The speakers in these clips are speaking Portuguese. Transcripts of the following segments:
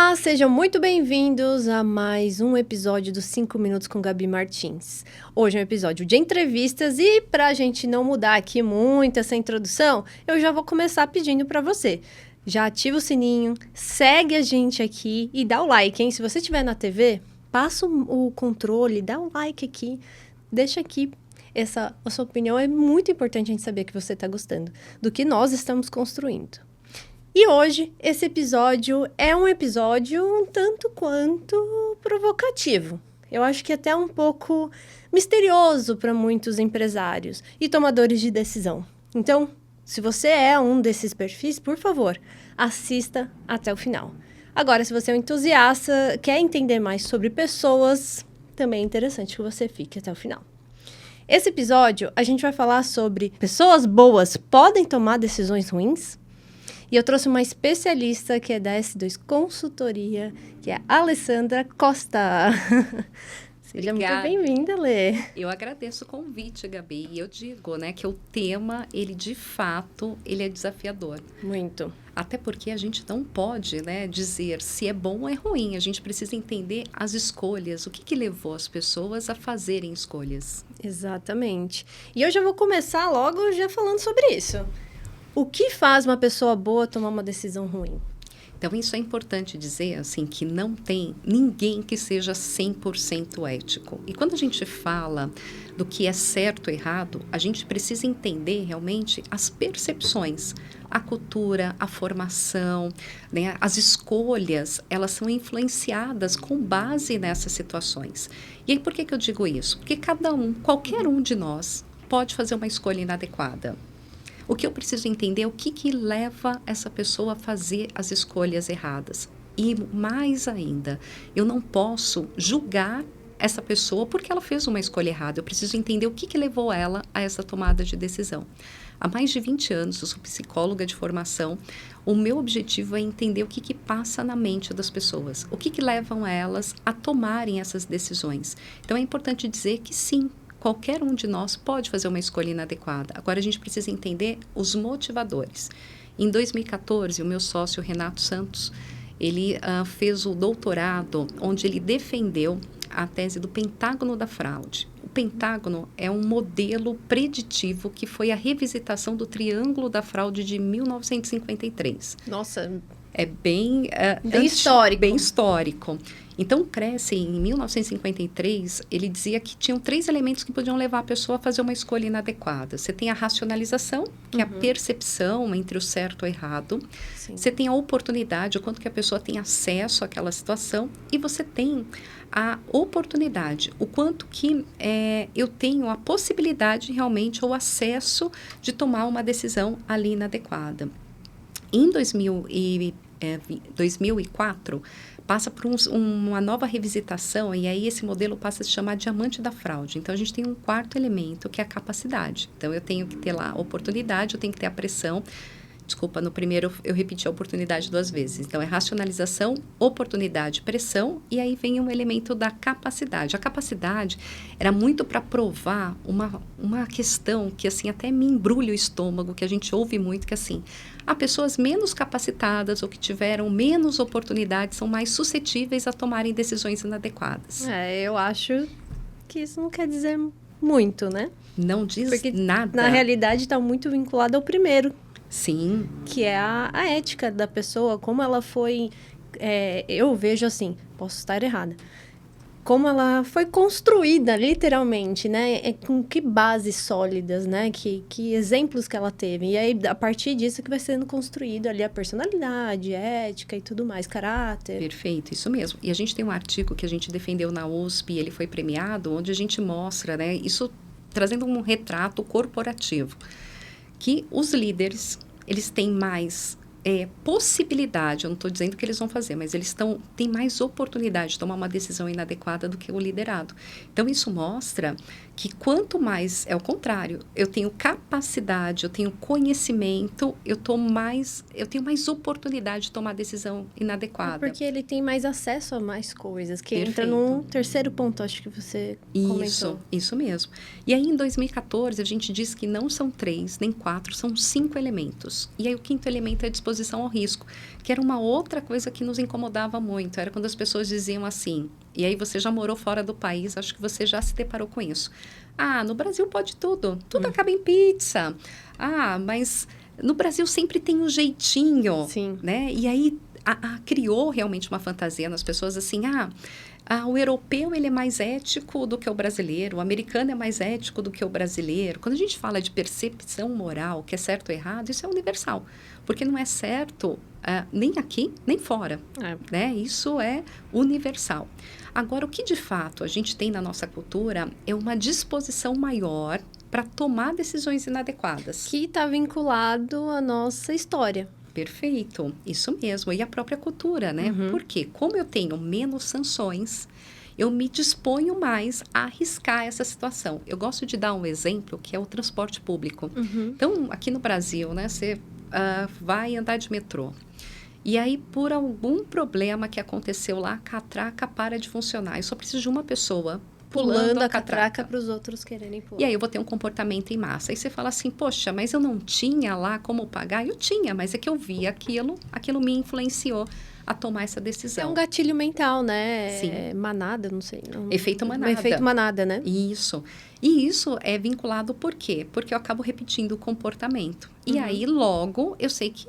Olá, sejam muito bem-vindos a mais um episódio dos 5 Minutos com Gabi Martins. Hoje é um episódio de entrevistas e para a gente não mudar aqui muito essa introdução, eu já vou começar pedindo para você. Já ativa o sininho, segue a gente aqui e dá o like, hein? Se você estiver na TV, passa o controle, dá um like aqui, deixa aqui. A sua opinião é muito importante a gente saber que você está gostando do que nós estamos construindo. E hoje, esse episódio é um episódio um tanto quanto provocativo. Eu acho que até um pouco misterioso para muitos empresários e tomadores de decisão. Então, se você é um desses perfis, por favor, assista até o final. Agora, se você é um entusiasta, quer entender mais sobre pessoas, também é interessante que você fique até o final. Esse episódio, a gente vai falar sobre pessoas boas podem tomar decisões ruins? E eu trouxe uma especialista que é da S2 Consultoria, que é a Alessandra Costa. Seja muito bem-vinda, Lê. Eu agradeço o convite, Gabi. E eu digo, né, que o tema, ele de fato, ele é desafiador. Muito. Até porque a gente não pode, né, dizer se é bom ou é ruim. A gente precisa entender as escolhas, o que levou as pessoas a fazerem escolhas. Exatamente. E eu já vou começar logo já falando sobre isso. O que faz uma pessoa boa tomar uma decisão ruim? Então, isso é importante dizer, assim, que não tem ninguém que seja 100% ético. E quando a gente fala do que é certo ou errado, a gente precisa entender realmente as percepções, a cultura, a formação, né? As escolhas, elas são influenciadas com base nessas situações. E aí, por que eu digo isso? Porque qualquer um de nós pode fazer uma escolha inadequada. O que eu preciso entender é o que leva essa pessoa a fazer as escolhas erradas. E mais ainda, eu não posso julgar essa pessoa porque ela fez uma escolha errada. Eu preciso entender o que levou ela a essa tomada de decisão. Há mais de 20 anos, eu sou psicóloga de formação. O meu objetivo é entender o que passa na mente das pessoas. O que levam elas a tomarem essas decisões. Então, é importante dizer que sim, qualquer um de nós pode fazer uma escolha inadequada. Agora, a gente precisa entender os motivadores. Em 2014, o meu sócio, Renato Santos, ele fez o doutorado onde ele defendeu a tese do pentágono da fraude. O pentágono é um modelo preditivo que foi a revisitação do triângulo da fraude de 1953. Nossa, é bem histórico. Bem histórico. Então, Cresce, em 1953, ele dizia que tinham 3 elementos que podiam levar a pessoa a fazer uma escolha inadequada. Você tem a racionalização, que é a percepção entre o certo e o errado. Sim. Você tem a oportunidade, o quanto que a pessoa tem acesso àquela situação. E você tem a oportunidade, o quanto que eu tenho a possibilidade realmente ou acesso de tomar uma decisão ali inadequada. Em 2004, passa por uma nova revisitação e aí esse modelo passa a se chamar diamante da fraude. Então, a gente tem um quarto elemento, que é a capacidade. Então, eu tenho que ter lá a oportunidade, eu tenho que ter a pressão. Desculpa, no primeiro eu repeti a oportunidade 2 vezes. Então, é racionalização, oportunidade, pressão, e aí vem um elemento da capacidade. A capacidade era muito para provar uma questão que, assim, até me embrulha o estômago, que a gente ouve muito, que, assim, há pessoas menos capacitadas ou que tiveram menos oportunidades são mais suscetíveis a tomarem decisões inadequadas. Eu acho que isso não quer dizer muito, né? Não diz porque, nada. Na realidade, está muito vinculado ao primeiro. Sim. Que é a ética da pessoa, como ela foi... eu vejo assim, posso estar errada. Como ela foi construída, literalmente, né? Com que bases sólidas, né? Que exemplos que ela teve. E aí, a partir disso que vai sendo construído ali a personalidade, ética e tudo mais, caráter. Perfeito, isso mesmo. E a gente tem um artigo que a gente defendeu na USP, ele foi premiado, onde a gente mostra, né? Isso trazendo um retrato corporativo. Que os líderes, eles têm mais possibilidade, eu não estou dizendo que eles vão fazer, mas eles têm mais oportunidade de tomar uma decisão inadequada do que o liderado. Então, isso mostra que quanto mais, é o contrário, eu tenho capacidade, eu tenho conhecimento, eu tenho mais oportunidade de tomar decisão inadequada. Porque ele tem mais acesso a mais coisas, que Perfeito. Entra num terceiro ponto, acho que você comentou. Isso mesmo. E aí, em 2014, a gente diz que não são 3, nem 4, são 5 elementos. E aí, o 5º elemento é a disposição exposição ao risco, que era uma outra coisa que nos incomodava muito, era quando as pessoas diziam assim, e aí você já morou fora do país, acho que você já se deparou com isso. Ah, no Brasil pode tudo acaba em pizza. Ah, mas no Brasil sempre tem um jeitinho, Sim. né? E aí criou realmente uma fantasia nas pessoas assim, o europeu ele é mais ético do que o brasileiro, o americano é mais ético do que o brasileiro. Quando a gente fala de percepção moral, que é certo ou errado, isso é universal, porque não é certo nem aqui, nem fora, né? Isso é universal. Agora, o que de fato a gente tem na nossa cultura é uma disposição maior para tomar decisões inadequadas. Que está vinculado à nossa história. Perfeito, isso mesmo. E a própria cultura, né? Porque como eu tenho menos sanções, eu me disponho mais a arriscar essa situação. Eu gosto de dar um exemplo, que é o transporte público. Então, aqui no Brasil, né? Você vai andar de metrô. E aí, por algum problema que aconteceu lá, a catraca para de funcionar. Eu só preciso de uma pessoa pulando a catraca para os outros quererem pular. E aí eu vou ter um comportamento em massa. Aí você fala assim, poxa, mas eu não tinha lá como pagar? Eu tinha, mas é que eu vi aquilo me influenciou a tomar essa decisão. É um gatilho mental, né? Sim. Manada, não sei. Efeito manada. Efeito manada, né? Isso. E isso é vinculado por quê? Porque eu acabo repetindo o comportamento. E aí, logo, eu sei que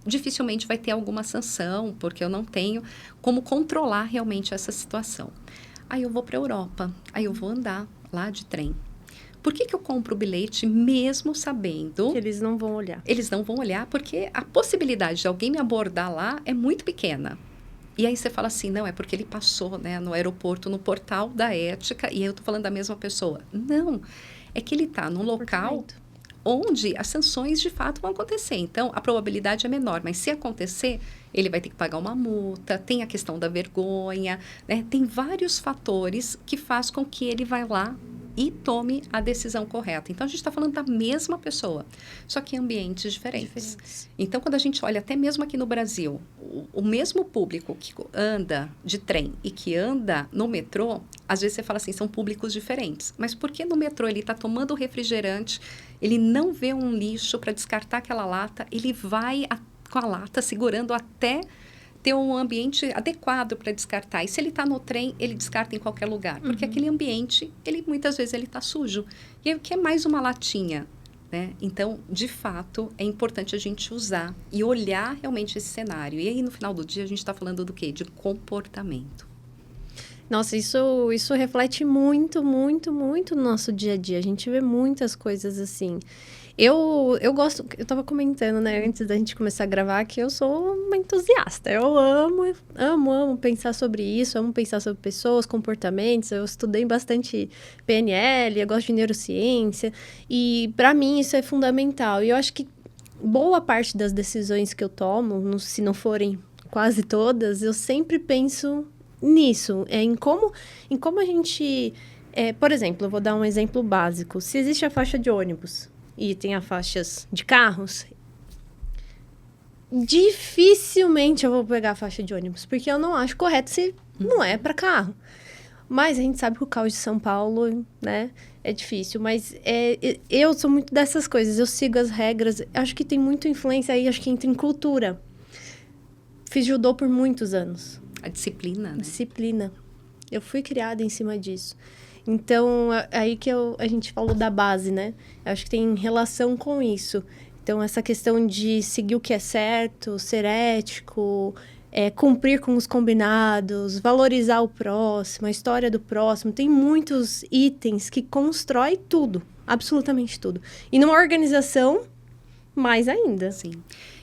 dificilmente vai ter alguma sanção, porque eu não tenho como controlar realmente essa situação. Aí eu vou para a Europa, aí eu vou andar lá de trem. Por que eu compro o bilhete mesmo sabendo... Que eles não vão olhar. Eles não vão olhar porque a possibilidade de alguém me abordar lá é muito pequena. E aí você fala assim, não, é porque ele passou, né, no aeroporto, no portal da ética, e eu estou falando da mesma pessoa. Não, é que ele está num local onde as sanções de fato vão acontecer. Então, a probabilidade é menor, mas se acontecer, ele vai ter que pagar uma multa, tem a questão da vergonha, né? Tem vários fatores que faz com que ele vá lá e tome a decisão correta. Então, a gente está falando da mesma pessoa, só que em ambientes diferentes. Então, quando a gente olha, até mesmo aqui no Brasil, o mesmo público que anda de trem e que anda no metrô, às vezes você fala assim, são públicos diferentes. Mas por que no metrô ele está tomando refrigerante, ele não vê um lixo para descartar aquela lata, ele vai com a lata segurando até ter um ambiente adequado para descartar. E se ele está no trem, ele descarta em qualquer lugar. Porque aquele ambiente, muitas vezes ele está sujo. E aí, o que é mais uma latinha? Né? Então, de fato, é importante a gente usar e olhar realmente esse cenário. E aí, no final do dia, a gente está falando do quê? De comportamento. Nossa, isso reflete muito, muito, muito no nosso dia a dia. A gente vê muitas coisas assim. Eu gosto, eu tava comentando, né, antes da gente começar a gravar, que eu sou uma entusiasta. Eu amo pensar sobre isso, amo pensar sobre pessoas, comportamentos. Eu estudei bastante PNL, eu gosto de neurociência. E, para mim, isso é fundamental. E eu acho que boa parte das decisões que eu tomo, se não forem quase todas, eu sempre penso nisso. Em como a gente... por exemplo, eu vou dar um exemplo básico. Se existe a faixa de ônibus e tem as faixas de carros, dificilmente eu vou pegar a faixa de ônibus, porque eu não acho correto se não é para carro. Mas a gente sabe que o caos de São Paulo, né, é difícil. Mas eu sou muito dessas coisas, eu sigo as regras. Acho que tem muita influência aí, acho que entra em cultura. Fiz judô por muitos anos. A disciplina, né? Disciplina. Eu fui criada em cima disso. Então, aí que a gente falou da base, né? Eu acho que tem relação com isso. Então, essa questão de seguir o que é certo, ser ético, cumprir com os combinados, valorizar o próximo, a história do próximo. Tem muitos itens que constroem tudo, absolutamente tudo. E numa organização, mais ainda. Sim.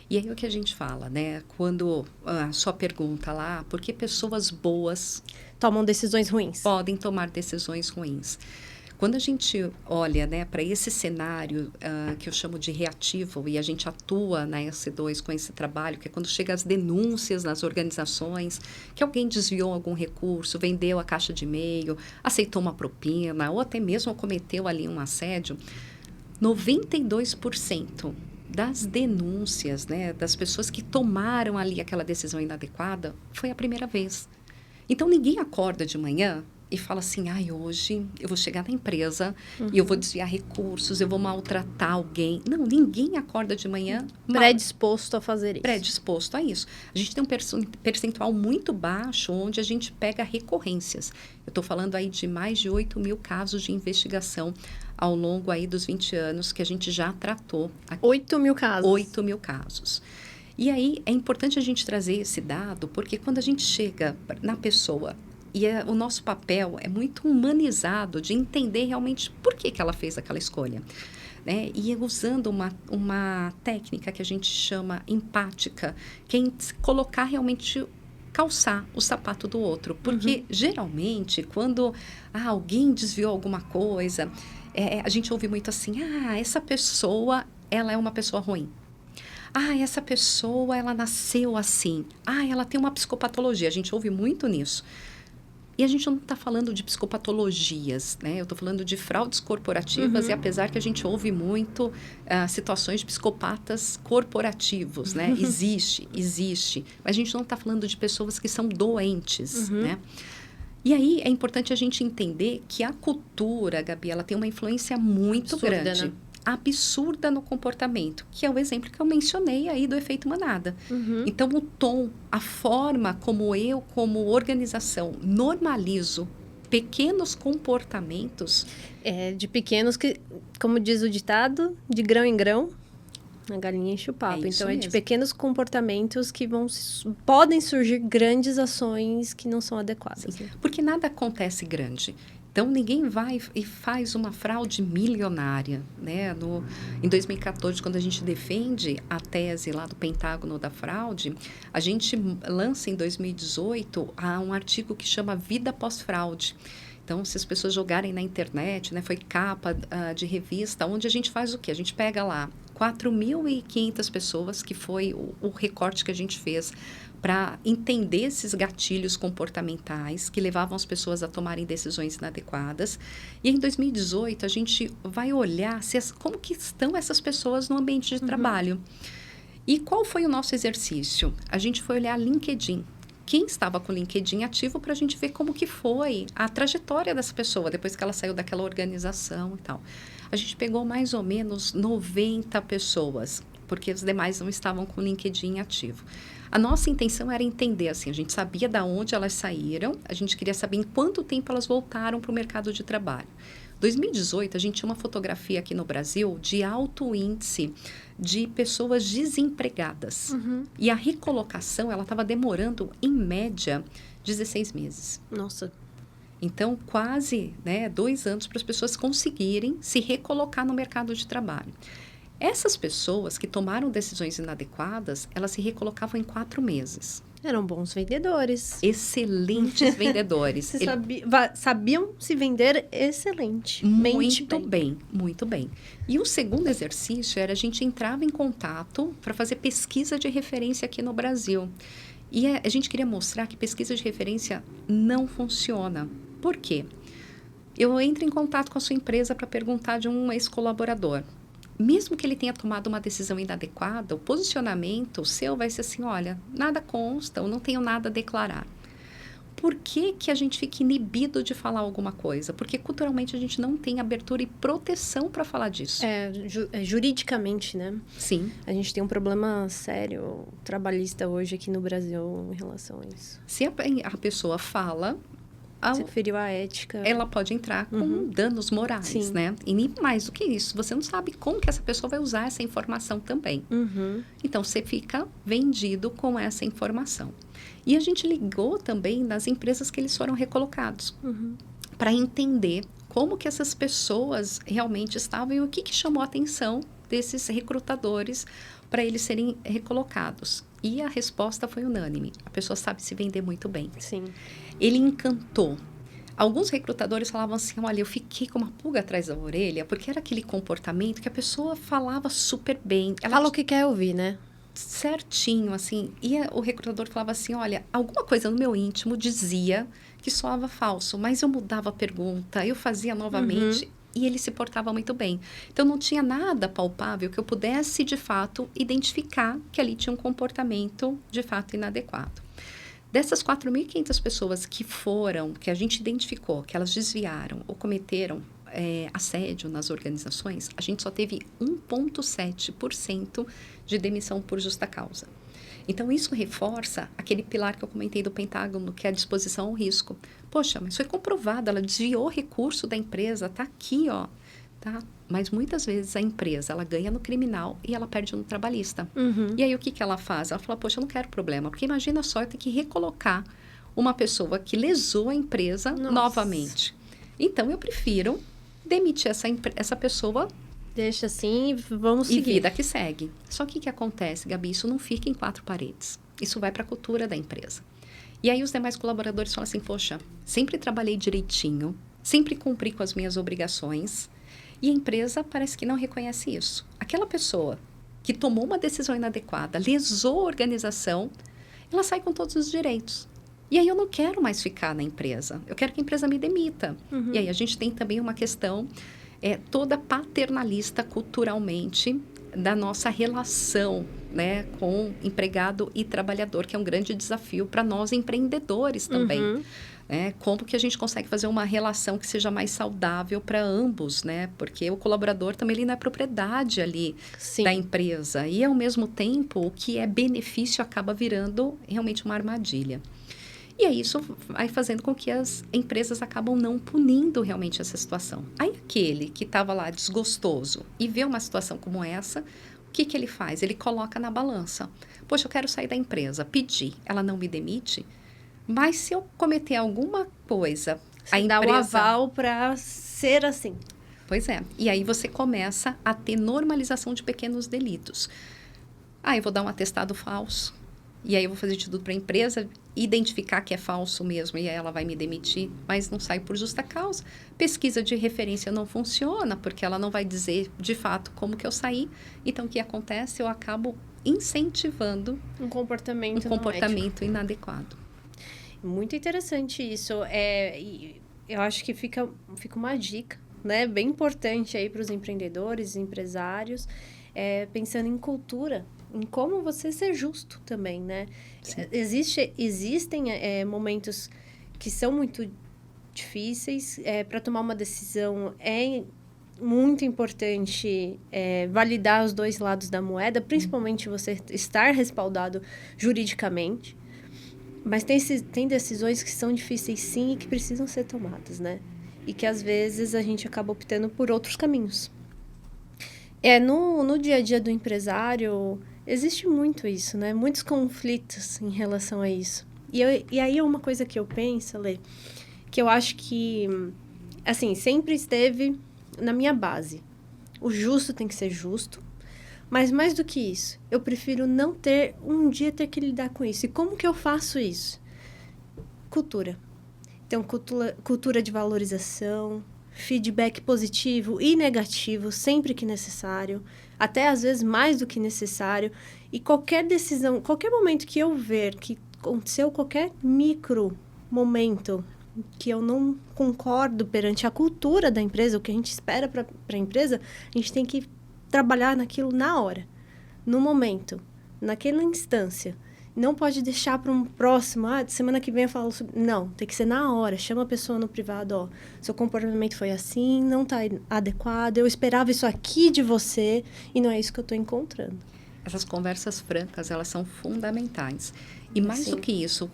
E aí o que a gente fala, né? Quando a sua pergunta lá, por que pessoas boas tomam decisões ruins? Podem tomar decisões ruins. Quando a gente olha, né, para esse cenário que eu chamo de reativo, e a gente atua na S2 com esse trabalho, que é quando chega as denúncias nas organizações, que alguém desviou algum recurso, vendeu a caixa de e-mail, aceitou uma propina, ou até mesmo cometeu ali um assédio, 92% das denúncias, né, das pessoas que tomaram ali aquela decisão inadequada, foi a primeira vez. Então, ninguém acorda de manhã e fala assim, ai, hoje eu vou chegar na empresa e eu vou desviar recursos, eu vou maltratar alguém. Não, ninguém acorda de manhã predisposto a fazer isso. Predisposto a isso. A gente tem um percentual muito baixo onde a gente pega recorrências. Eu estou falando aí de mais de 8 mil casos de investigação ao longo aí dos 20 anos que a gente já tratou. Aqui. 8 mil casos. 8 mil casos. E aí é importante a gente trazer esse dado, porque quando a gente chega na pessoa e o nosso papel é muito humanizado de entender realmente por que ela fez aquela escolha. Né? E usando uma técnica que a gente chama empática, que é colocar realmente, calçar o sapato do outro. Porque, geralmente, quando alguém desviou alguma coisa, a gente ouve muito assim, essa pessoa, ela é uma pessoa ruim. Essa pessoa, ela nasceu assim. Ela tem uma psicopatologia. A gente ouve muito nisso. E a gente não está falando de psicopatologias, né? Eu estou falando de fraudes corporativas e apesar que a gente ouve muito situações de psicopatas corporativos, né? Existe. Mas a gente não está falando de pessoas que são doentes, né? E aí é importante a gente entender que a cultura, Gabi, ela tem uma influência muito absurda, grande. Né? Absurda no comportamento, que é o exemplo que eu mencionei aí do efeito manada. Então, o tom, a forma como eu, como organização, normalizo pequenos comportamentos... de pequenos que, como diz o ditado, de grão em grão, a galinha enche o papo. Então, é de pequenos comportamentos que podem surgir grandes ações que não são adequadas. Né? Porque nada acontece grande. Então, ninguém vai e faz uma fraude milionária, né? Em 2014, quando a gente defende a tese lá do Pentágono da fraude, a gente lança em 2018 um artigo que chama Vida Pós-Fraude. Então, se as pessoas jogarem na internet, né? Foi capa de revista, onde a gente faz o quê? A gente pega lá 4.500 pessoas, que foi o recorte que a gente fez para entender esses gatilhos comportamentais que levavam as pessoas a tomarem decisões inadequadas. E em 2018, a gente vai olhar como que estão essas pessoas no ambiente de trabalho. E qual foi o nosso exercício? A gente foi olhar LinkedIn. Quem estava com o LinkedIn ativo para a gente ver como que foi a trajetória dessa pessoa, depois que ela saiu daquela organização e tal. A gente pegou mais ou menos 90 pessoas, porque os demais não estavam com o LinkedIn ativo. A nossa intenção era entender, assim, a gente sabia de onde elas saíram, a gente queria saber em quanto tempo elas voltaram para o mercado de trabalho. 2018, a gente tinha uma fotografia aqui no Brasil de alto índice de pessoas desempregadas. E a recolocação, ela estava demorando, em média, 16 meses. Nossa. Então, quase 2 anos para as pessoas conseguirem se recolocar no mercado de trabalho. Essas pessoas que tomaram decisões inadequadas, elas se recolocavam em 4 meses. Eram bons vendedores. Excelentes vendedores. Sabiam se vender excelente. Muito bem, muito bem. E o segundo exercício era a gente entrava em contato para fazer pesquisa de referência aqui no Brasil. E a gente queria mostrar que pesquisa de referência não funciona. Por quê? Eu entro em contato com a sua empresa para perguntar de um ex-colaborador. Mesmo que ele tenha tomado uma decisão inadequada, o posicionamento seu vai ser assim, olha, nada consta, eu não tenho nada a declarar. Por que a gente fica inibido de falar alguma coisa? Porque culturalmente a gente não tem abertura e proteção para falar disso. Juridicamente, né? Sim. A gente tem um problema sério trabalhista hoje aqui no Brasil em relação a isso. Se a pessoa fala... Você feriu a ética. Ela pode entrar com danos morais, Sim. né? E mais do que isso, você não sabe como que essa pessoa vai usar essa informação também. Então, você fica vendido com essa informação. E a gente ligou também nas empresas que eles foram recolocados. Para entender como que essas pessoas realmente estavam e o que chamou a atenção desses recrutadores para eles serem recolocados. E a resposta foi unânime. A pessoa sabe se vender muito bem. Sim. Ele encantou. Alguns recrutadores falavam assim, olha, eu fiquei com uma pulga atrás da orelha, porque era aquele comportamento que a pessoa falava super bem. Ela fala o que quer ouvir, né? Certinho, assim. E o recrutador falava assim, olha, alguma coisa no meu íntimo dizia que soava falso, mas eu mudava a pergunta, eu fazia novamente... E ele se portava muito bem. Então, não tinha nada palpável que eu pudesse, de fato, identificar que ali tinha um comportamento, de fato, inadequado. Dessas 4.500 pessoas que a gente identificou, que elas desviaram ou cometeram assédio nas organizações, a gente só teve 1,7% de demissão por justa causa. Então, isso reforça aquele pilar que eu comentei do Pentágono, que é a disposição ao risco. Poxa, mas foi comprovado, ela desviou recurso da empresa, tá aqui, ó. Tá? Mas muitas vezes a empresa, ela ganha no criminal e ela perde no trabalhista. E aí, o que ela faz? Ela fala, poxa, eu não quero problema, porque imagina só eu ter que recolocar uma pessoa que lesou a empresa novamente. Então, eu prefiro demitir essa pessoa. Deixa assim e vamos seguir. E vida que segue. Só que o que acontece, Gabi? Isso não fica em 4 paredes. Isso vai para a cultura da empresa. E aí os demais colaboradores falam assim, poxa, sempre trabalhei direitinho, sempre cumpri com as minhas obrigações, e a empresa parece que não reconhece isso. Aquela pessoa que tomou uma decisão inadequada, lesou a organização, ela sai com todos os direitos. E aí eu não quero mais ficar na empresa. Eu quero que a empresa me demita. E aí a gente tem também uma questão toda paternalista culturalmente da nossa relação, né, com empregado e trabalhador, que é um grande desafio para nós empreendedores também. Como que a gente consegue fazer uma relação que seja mais saudável para ambos, né? Porque o colaborador também ele não é propriedade ali da empresa. E, ao mesmo tempo, o que é benefício acaba virando realmente uma armadilha. E aí isso vai fazendo com que as empresas acabam não punindo realmente essa situação. Aí aquele que estava lá desgostoso e vê uma situação como essa, o que ele faz? Ele coloca na balança. Poxa, eu quero sair da empresa, pedi, ela não me demite, mas se eu cometer alguma coisa, a empresa dá o aval para ser assim. Pois é. E aí você começa a ter normalização de pequenos delitos. Eu vou dar um atestado falso. E aí eu vou fazer de tudo para a empresa identificar que é falso mesmo e aí ela vai me demitir, mas não sai por justa causa. Pesquisa de referência não funciona, porque ela não vai dizer de fato como que eu saí. Então, o que acontece? Eu acabo incentivando um comportamento inadequado. Muito interessante isso. Eu acho que fica uma dica, né, bem importante aí para os empreendedores, empresários, pensando em cultura, em como você ser justo também, né? Existem momentos que são muito difíceis. Para tomar uma decisão é muito importante validar os dois lados da moeda, principalmente você estar respaldado juridicamente. Mas tem decisões que são difíceis sim e que precisam ser tomadas, né? E que às vezes a gente acaba optando por outros caminhos. No dia a dia do empresário, existe muito isso, né? Muitos conflitos em relação a isso. E aí é uma coisa que eu penso, Lê, que eu acho que, assim, sempre esteve na minha base. O justo tem que ser justo, mas mais do que isso, eu prefiro não ter que lidar com isso. E como que eu faço isso? Cultura. Então, cultura de valorização, feedback positivo e negativo, sempre que necessário, até às vezes mais do que necessário. E qualquer decisão, qualquer momento que eu ver que aconteceu qualquer micro momento que eu não concordo perante a cultura da empresa, o que a gente espera para a empresa, a gente tem que trabalhar naquilo na hora, no momento, naquela instância. Não pode deixar para um próximo, semana que vem eu falo sobre... Não, tem que ser na hora. Chama a pessoa no privado, seu comportamento foi assim, não está adequado, eu esperava isso aqui de você e não é isso que eu estou encontrando. Essas conversas francas, elas são fundamentais. E mais do que isso,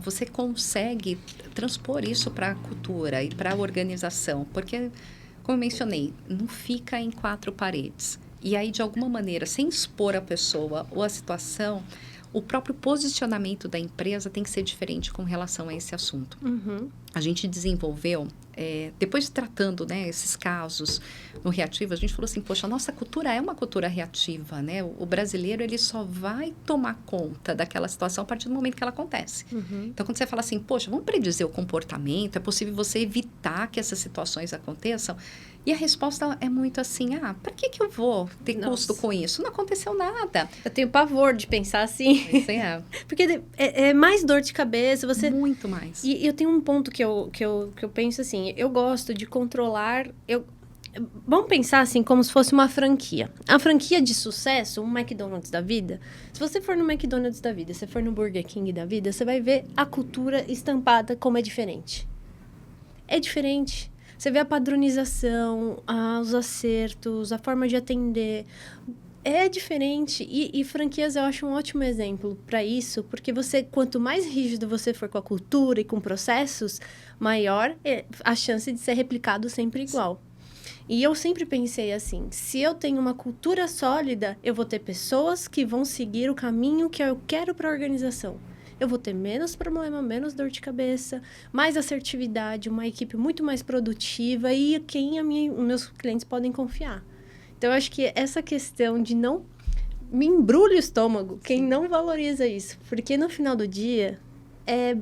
você consegue transpor isso para a cultura e para a organização, porque, como eu mencionei, não fica em 4 paredes. E aí, de alguma maneira, sem expor a pessoa ou a situação, o próprio posicionamento da empresa tem que ser diferente com relação a esse assunto. A gente desenvolveu, depois de tratando, né, esses casos no reativo, a gente falou assim, poxa, a nossa cultura é uma cultura reativa, né? O brasileiro, ele só vai tomar conta daquela situação a partir do momento que ela acontece. Então, quando você fala assim, poxa, vamos predizer o comportamento, é possível você evitar que essas situações aconteçam? E a resposta é muito assim, para que eu vou ter custo com isso? Não aconteceu nada. Eu tenho pavor de pensar assim. Isso é. Porque é mais dor de cabeça. Muito mais. E eu tenho um ponto que eu penso assim, eu gosto de controlar... Vamos pensar assim, como se fosse uma franquia. A franquia de sucesso, um McDonald's da vida. Se você for no McDonald's da vida, se você for no Burger King da vida, você vai ver a cultura estampada como é diferente. É diferente. Você vê a padronização, os acertos, a forma de atender. É diferente. E franquias eu acho um ótimo exemplo para isso, porque quanto mais rígido você for com a cultura e com processos, maior é a chance de ser replicado sempre igual. E eu sempre pensei assim, se eu tenho uma cultura sólida, eu vou ter pessoas que vão seguir o caminho que eu quero para a organização. Eu vou ter menos problema, menos dor de cabeça, mais assertividade, uma equipe muito mais produtiva e quem os meus clientes podem confiar. Então, eu acho que essa questão de não me embrulha o estômago, quem não valoriza isso. Porque no final do dia, é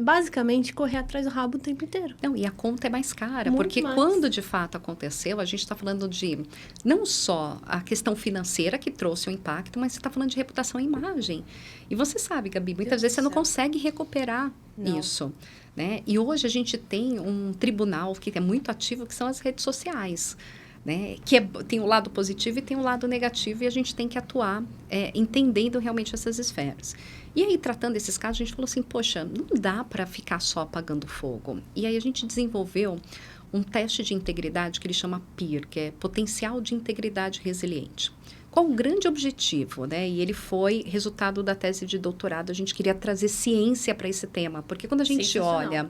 basicamente correr atrás do rabo o tempo inteiro. Não, e a conta é mais cara, Muito porque mais. quando de fato aconteceu, a gente está falando de não só a questão financeira que trouxe o impacto, mas você está falando de reputação e imagem. E você sabe, Gabi, muitas vezes você não consegue recuperar isso. Né? E hoje a gente tem um tribunal que é muito ativo, que são as redes sociais. Né? Tem o lado positivo e tem o lado negativo, e a gente tem que atuar entendendo realmente essas esferas. E aí, tratando esses casos, a gente falou assim, poxa, não dá para ficar só apagando fogo. E aí a gente desenvolveu um teste de integridade que ele chama PIR, que é Potencial de Integridade Resiliente. Qual o grande objetivo, né? E ele foi resultado da tese de doutorado. A gente queria trazer ciência para esse tema, porque quando a gente olha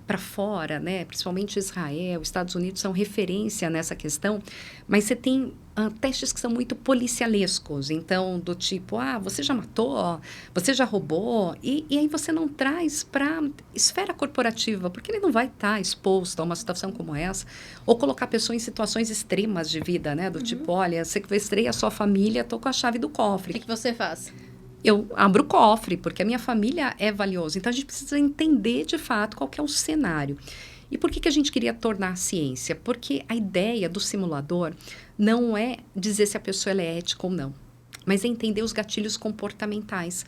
para fora, né? Principalmente Israel, Estados Unidos são referência nessa questão, mas você tem testes que são muito policialescos, então do tipo, você já matou, você já roubou, e aí você não traz para esfera corporativa, porque ele não vai estar exposto a uma situação como essa, ou colocar a pessoa em situações extremas de vida, né? Do tipo, olha, sequestrei a sua família, estou com a chave do cofre. O que você faz? Eu abro o cofre, porque a minha família é valiosa. Então, a gente precisa entender, de fato, qual que é o cenário. E por que a gente queria tornar a ciência? Porque a ideia do simulador não é dizer se a pessoa ela é ética ou não, mas é entender os gatilhos comportamentais.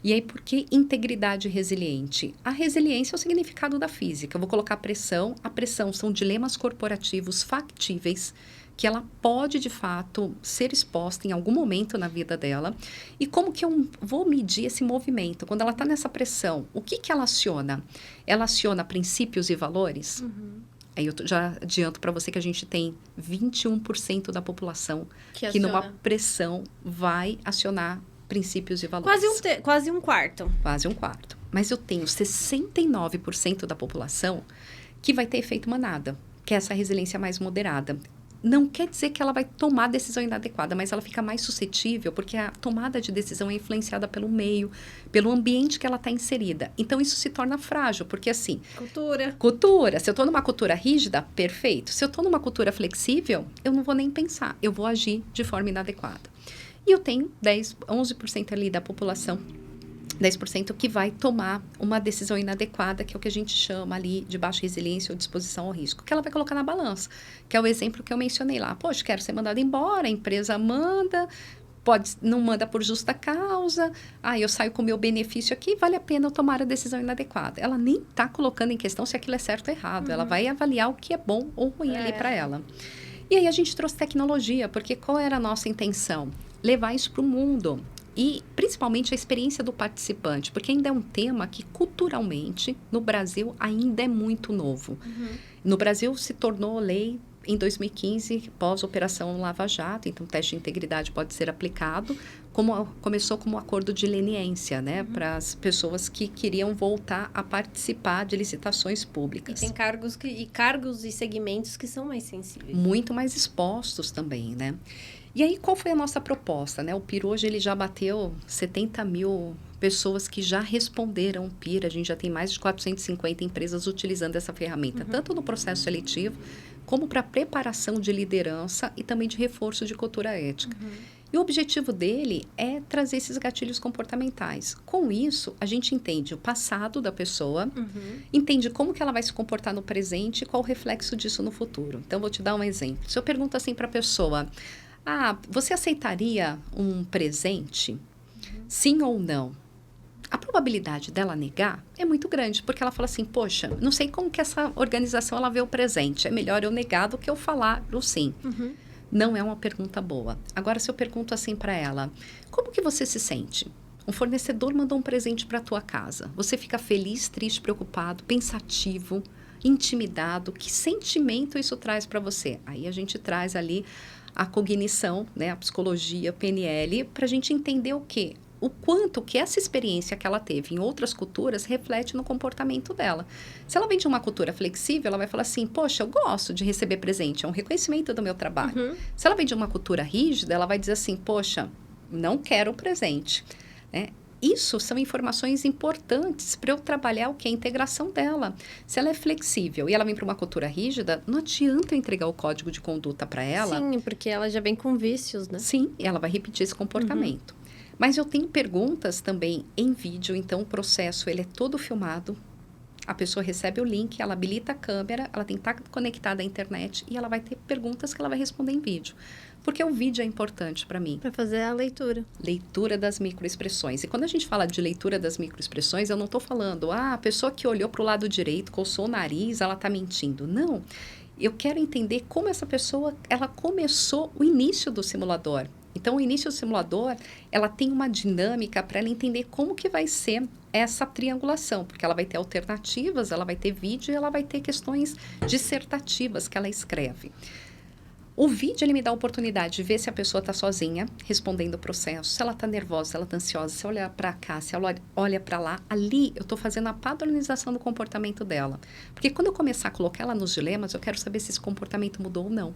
E aí, por que integridade resiliente? A resiliência é o significado da física. Eu vou colocar pressão. A pressão são dilemas corporativos factíveis, que ela pode, de fato, ser exposta em algum momento na vida dela. E como que eu vou medir esse movimento? Quando ela está nessa pressão, o que ela aciona? Ela aciona princípios e valores? Aí eu já adianto para você que a gente tem 21% da população que numa pressão vai acionar princípios e valores. Quase um quarto. Quase um quarto. Mas eu tenho 69% da população que vai ter efeito manada, que é essa resiliência mais moderada. Não quer dizer que ela vai tomar decisão inadequada, mas ela fica mais suscetível, porque a tomada de decisão é influenciada pelo meio, pelo ambiente que ela está inserida. Então, isso se torna frágil, porque assim... Cultura. Se eu estou numa cultura rígida, perfeito. Se eu estou numa cultura flexível, eu não vou nem pensar. Eu vou agir de forma inadequada. E eu tenho 11% ali da população, 10% que vai tomar uma decisão inadequada, que é o que a gente chama ali de baixa resiliência ou disposição ao risco, que ela vai colocar na balança, que é o exemplo que eu mencionei lá. Poxa, quero ser mandada embora, a empresa manda, não manda por justa causa, eu saio com o meu benefício aqui, vale a pena eu tomar a decisão inadequada. Ela nem está colocando em questão se aquilo é certo ou errado, ela vai avaliar o que é bom ou ruim ali para ela. E aí a gente trouxe tecnologia, porque qual era a nossa intenção? Levar isso para o mundo. E, principalmente, a experiência do participante, porque ainda é um tema que, culturalmente, no Brasil, ainda é muito novo. No Brasil, se tornou lei em 2015, pós-operação Lava Jato, então o teste de integridade pode ser aplicado, começou como um acordo de leniência, né, para as pessoas que queriam voltar a participar de licitações públicas. E tem cargos e segmentos que são mais sensíveis. Muito mais expostos também, né? E aí, qual foi a nossa proposta, né? O PIR hoje ele já bateu 70 mil pessoas que já responderam o PIR. A gente já tem mais de 450 empresas utilizando essa ferramenta, tanto no processo seletivo, como para preparação de liderança e também de reforço de cultura ética. E o objetivo dele é trazer esses gatilhos comportamentais. Com isso, a gente entende o passado da pessoa, entende como que ela vai se comportar no presente e qual o reflexo disso no futuro. Então, vou te dar um exemplo. Se eu pergunto assim para a pessoa... você aceitaria um presente? Sim ou não? probabilidade dela negar é muito grande, porque ela fala assim, poxa, não sei como que essa organização ela vê o presente, é melhor eu negar do que eu falar o sim. Não é uma pergunta boa. Agora, se eu pergunto assim para ela, como que você se sente? Um fornecedor mandou um presente para a tua casa. Você fica feliz, triste, preocupado, pensativo, intimidado? Que sentimento isso traz para você? Aí a gente traz ali a cognição, né, a psicologia, PNL, para a gente entender o quê? O quanto que essa experiência que ela teve em outras culturas reflete no comportamento dela. Se ela vem de uma cultura flexível, ela vai falar assim, poxa, eu gosto de receber presente, é um reconhecimento do meu trabalho. Se ela vem de uma cultura rígida, ela vai dizer assim, poxa, não quero presente. Né? Isso são informações importantes para eu trabalhar o que é a integração dela. Se ela é flexível e ela vem para uma cultura rígida, não adianta eu entregar o código de conduta para ela. Sim, porque ela já vem com vícios, né? Sim, ela vai repetir esse comportamento. Mas eu tenho perguntas também em vídeo, então o processo ele é todo filmado. A pessoa recebe o link, ela habilita a câmera, ela tem que estar conectada à internet e ela vai ter perguntas que ela vai responder em vídeo. Porque o vídeo é importante para mim. Para fazer a leitura. Leitura das microexpressões. E quando a gente fala de leitura das microexpressões, eu não estou falando, a pessoa que olhou para o lado direito, coçou o nariz, ela está mentindo. Não. Eu quero entender como essa pessoa, ela começou o início do simulador. Então, o início do simulador, ela tem uma dinâmica para ela entender como que vai ser essa triangulação, porque ela vai ter alternativas, ela vai ter vídeo e ela vai ter questões dissertativas que ela escreve. O vídeo, ele me dá a oportunidade de ver se a pessoa está sozinha, respondendo o processo, se ela está nervosa, se ela está ansiosa, se ela olha para cá, se ela olha para lá. Ali, eu estou fazendo a padronização do comportamento dela. Porque quando eu começar a colocar ela nos dilemas, eu quero saber se esse comportamento mudou ou não.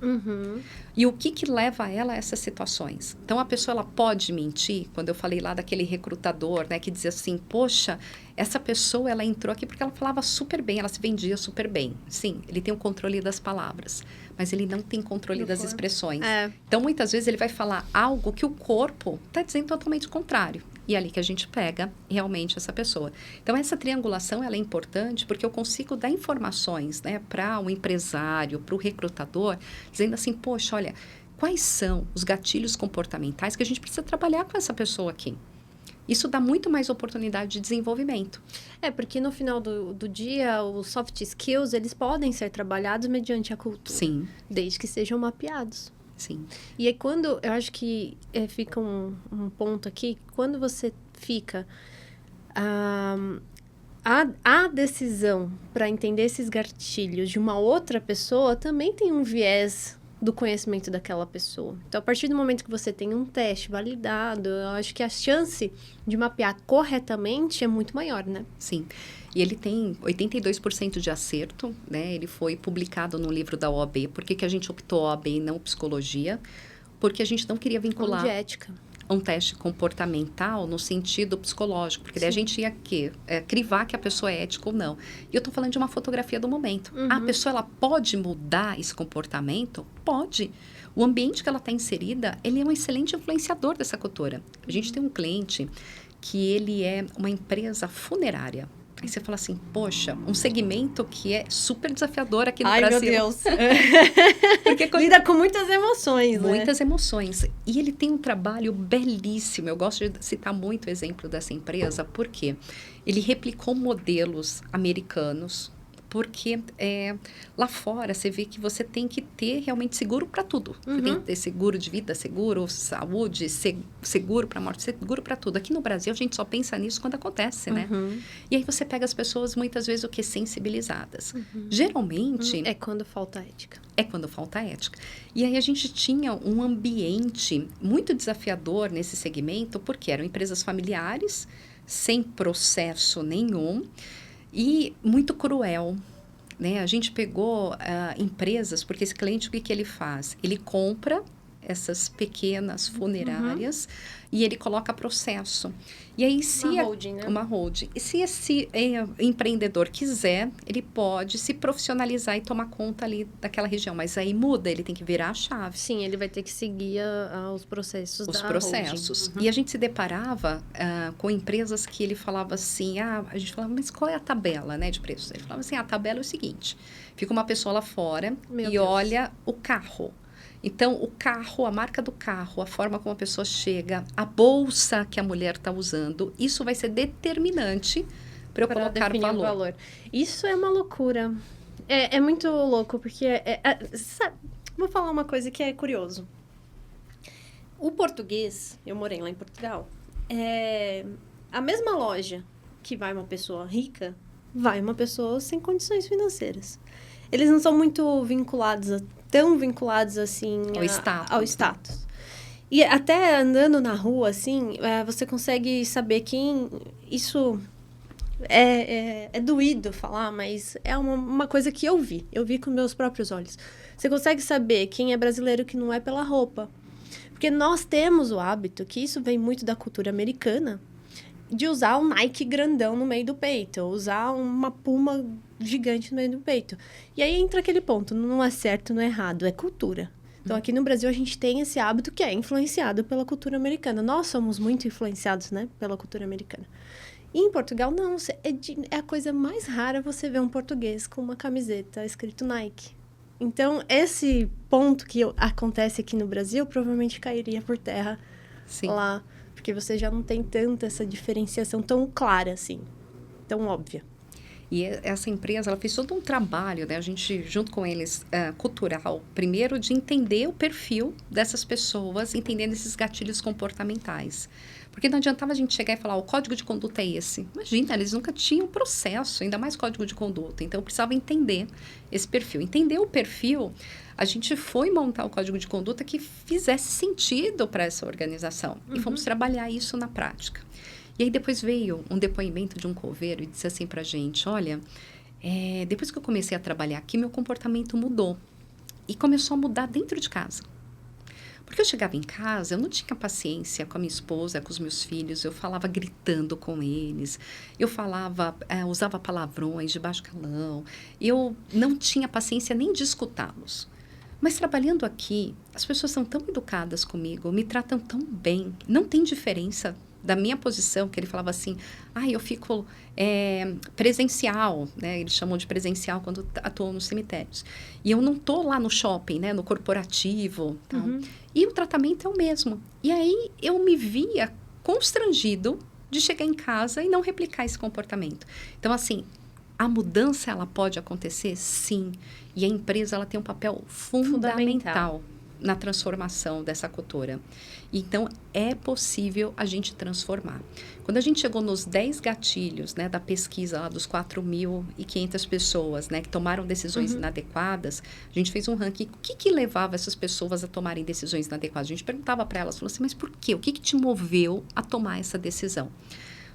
E o que leva ela a essas situações. Então, a pessoa, ela pode mentir. Quando eu falei lá daquele recrutador, né, que dizia assim, poxa, essa pessoa, ela entrou aqui porque ela falava super bem, ela se vendia super bem. Sim, ele tem o controle das palavras, mas ele não tem controle das expressões. Então, muitas vezes, ele vai falar algo que o corpo está dizendo totalmente o contrário. E é ali que a gente pega realmente essa pessoa. Então, essa triangulação, ela é importante porque eu consigo dar informações, né, para o empresário, para o recrutador, dizendo assim, poxa, olha, quais são os gatilhos comportamentais que a gente precisa trabalhar com essa pessoa aqui? Isso dá muito mais oportunidade de desenvolvimento. Porque no final do dia, os soft skills, eles podem ser trabalhados mediante a cultura. Sim. Desde que sejam mapeados. Sim. E aí, quando, eu acho que fica um ponto aqui, quando você fica... A decisão para entender esses gatilhos de uma outra pessoa também tem um viés do conhecimento daquela pessoa. Então, a partir do momento que você tem um teste validado, eu acho que a chance de mapear corretamente é muito maior, né? Sim. E ele tem 82% de acerto, né? Ele foi publicado no livro da OAB. Por que a gente optou OAB e não psicologia? Porque a gente não queria vincular... de ética. Um teste comportamental no sentido psicológico, porque daí a gente ia crivar que a pessoa é ética ou não. E eu estou falando de uma fotografia do momento. A pessoa, ela pode mudar esse comportamento? Pode. O ambiente que ela está inserida, ele é um excelente influenciador dessa cultura. A gente tem um cliente que ele é uma empresa funerária. Aí você fala assim, poxa, um segmento que é super desafiador aqui no Brasil. Ai, meu Deus. Porque lida com muitas emoções, né? Muitas emoções. E ele tem um trabalho belíssimo. Eu gosto de citar muito o exemplo dessa empresa, porque ele replicou modelos americanos, porque lá fora você vê que você tem que ter realmente seguro para tudo. Você tem que ter seguro de vida, seguro, saúde, seguro para morte, seguro para tudo. Aqui no Brasil a gente só pensa nisso quando acontece, né? E aí você pega as pessoas muitas vezes sensibilizadas. Geralmente... É quando falta ética. É quando falta ética. E aí a gente tinha um ambiente muito desafiador nesse segmento, porque eram empresas familiares, sem processo nenhum, e muito cruel, né? A gente pegou empresas, porque esse cliente, o que ele faz? Ele compra essas pequenas funerárias e ele coloca processo. E aí, se uma holding, né? Uma holding. E se esse empreendedor quiser, ele pode se profissionalizar e tomar conta ali daquela região. Mas aí muda, ele tem que virar a chave. Sim, ele vai ter que seguir os processos Os da processos. holding. E a gente se deparava com empresas que ele falava assim, a gente falava, mas qual é a tabela, né, de preços? Ele falava assim, a tabela é o seguinte, fica uma pessoa lá fora Meu e Deus. olha o carro. Então, o carro, a marca do carro, a forma como a pessoa chega, a bolsa que a mulher está usando, isso vai ser determinante para eu colocar definir o valor. Isso é uma loucura. É muito louco, porque... sabe, vou falar uma coisa que é curioso. O português, eu morei lá em Portugal, a mesma loja que vai uma pessoa rica, vai uma pessoa sem condições financeiras. Eles não são muito vinculados, tão vinculados assim ao status. E até andando na rua, assim, você consegue saber quem... Isso é doído falar, mas é uma coisa que eu vi. Eu vi com meus próprios olhos. Você consegue saber quem é brasileiro e que não é pela roupa. Porque nós temos o hábito, que isso vem muito da cultura americana, de usar um Nike grandão no meio do peito, ou usar uma Puma gigante no meio do peito. E aí entra aquele ponto, não é certo, não é errado, é cultura. Então, aqui no Brasil, a gente tem esse hábito que é influenciado pela cultura americana. Nós somos muito influenciados, né, pela cultura americana. E em Portugal, não. É a coisa mais rara você ver um português com uma camiseta escrito Nike. Então, esse ponto que acontece aqui no Brasil, provavelmente cairia por terra lá. Porque você já não tem tanta essa diferenciação tão clara, assim. Tão óbvia. E essa empresa, ela fez todo um trabalho, né? A gente, junto com eles, cultural, primeiro de entender o perfil dessas pessoas, entendendo esses gatilhos comportamentais. Porque não adiantava a gente chegar e falar, o código de conduta é esse. Imagina, eles nunca tinham processo, ainda mais código de conduta. Então, eu precisava entender esse perfil. Entender o perfil, a gente foi montar o código de conduta que fizesse sentido para essa organização. E fomos trabalhar isso na prática. E aí, depois veio um depoimento de um coveiro e disse assim para a gente, olha, depois que eu comecei a trabalhar aqui, meu comportamento mudou. E começou a mudar dentro de casa. Porque eu chegava em casa, eu não tinha paciência com a minha esposa, com os meus filhos, eu falava gritando com eles, eu falava, usava palavrões de baixo calão, eu não tinha paciência nem de escutá-los. Mas trabalhando aqui, as pessoas são tão educadas comigo, me tratam tão bem, não tem diferença da minha posição, que ele falava assim, eu fico presencial, né? Eles chamam de presencial quando atuam nos cemitérios. E eu não estou lá no shopping, né? No corporativo. Tal. E o tratamento é o mesmo. E aí eu me via constrangido de chegar em casa e não replicar esse comportamento. Então, assim, a mudança, ela pode acontecer? Sim. E a empresa, ela tem um papel fundamental na transformação dessa cultura. Então, é possível a gente transformar. Quando a gente chegou nos 10 gatilhos, né, da pesquisa lá dos 4.500 pessoas, né, que tomaram decisões inadequadas, a gente fez um ranking. O que levava essas pessoas a tomarem decisões inadequadas? A gente perguntava para elas, falou assim, mas por quê? O que te moveu a tomar essa decisão?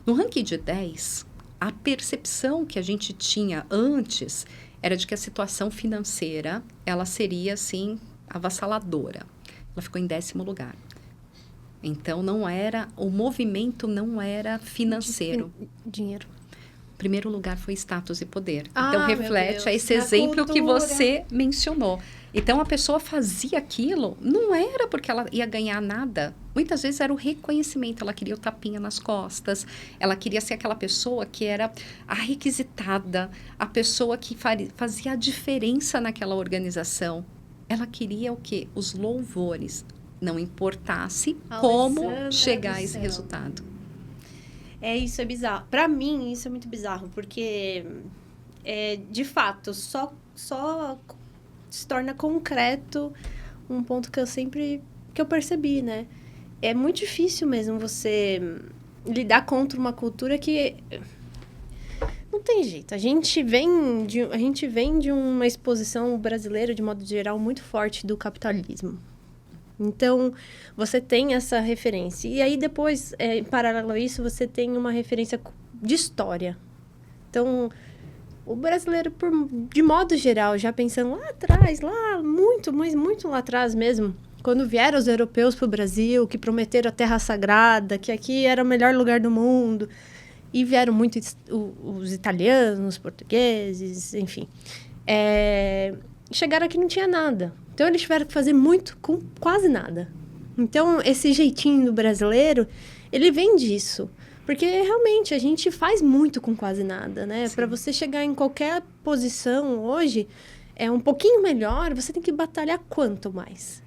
No ranking de 10, a percepção que a gente tinha antes era de que a situação financeira, ela seria, assim, avassaladora. Ela ficou em 10º lugar. Então, o movimento não era financeiro. Dinheiro. O primeiro lugar foi status e poder. Então, reflete a esse a exemplo cultura. que você mencionou. Então, a pessoa fazia aquilo, não era porque ela ia ganhar nada. Muitas vezes era o reconhecimento. Ela queria o tapinha nas costas. Ela queria ser aquela pessoa que era a requisitada. A pessoa que fazia a diferença naquela organização. Ela queria o quê? Os louvores. Não importasse como chegar a esse resultado. Isso é bizarro. Para mim, isso é muito bizarro, porque, de fato, só se torna concreto um ponto que eu percebi, né? É muito difícil mesmo você lidar contra uma cultura que... Não tem jeito. A gente vem de uma exposição brasileira, de modo geral, muito forte do capitalismo. Então, você tem essa referência. E aí, depois, em paralelo a isso, você tem uma referência de história. Então, o brasileiro, de modo geral, já pensando lá atrás, mas muito lá atrás mesmo, quando vieram os europeus para o Brasil, que prometeram a terra sagrada, que aqui era o melhor lugar do mundo, e vieram muito os italianos, os portugueses, enfim. Chegaram aqui e não tinha nada. Então, eles tiveram que fazer muito com quase nada. Então, esse jeitinho do brasileiro, ele vem disso. Porque, realmente, a gente faz muito com quase nada, né? Para você chegar em qualquer posição hoje, um pouquinho melhor, você tem que batalhar quanto mais?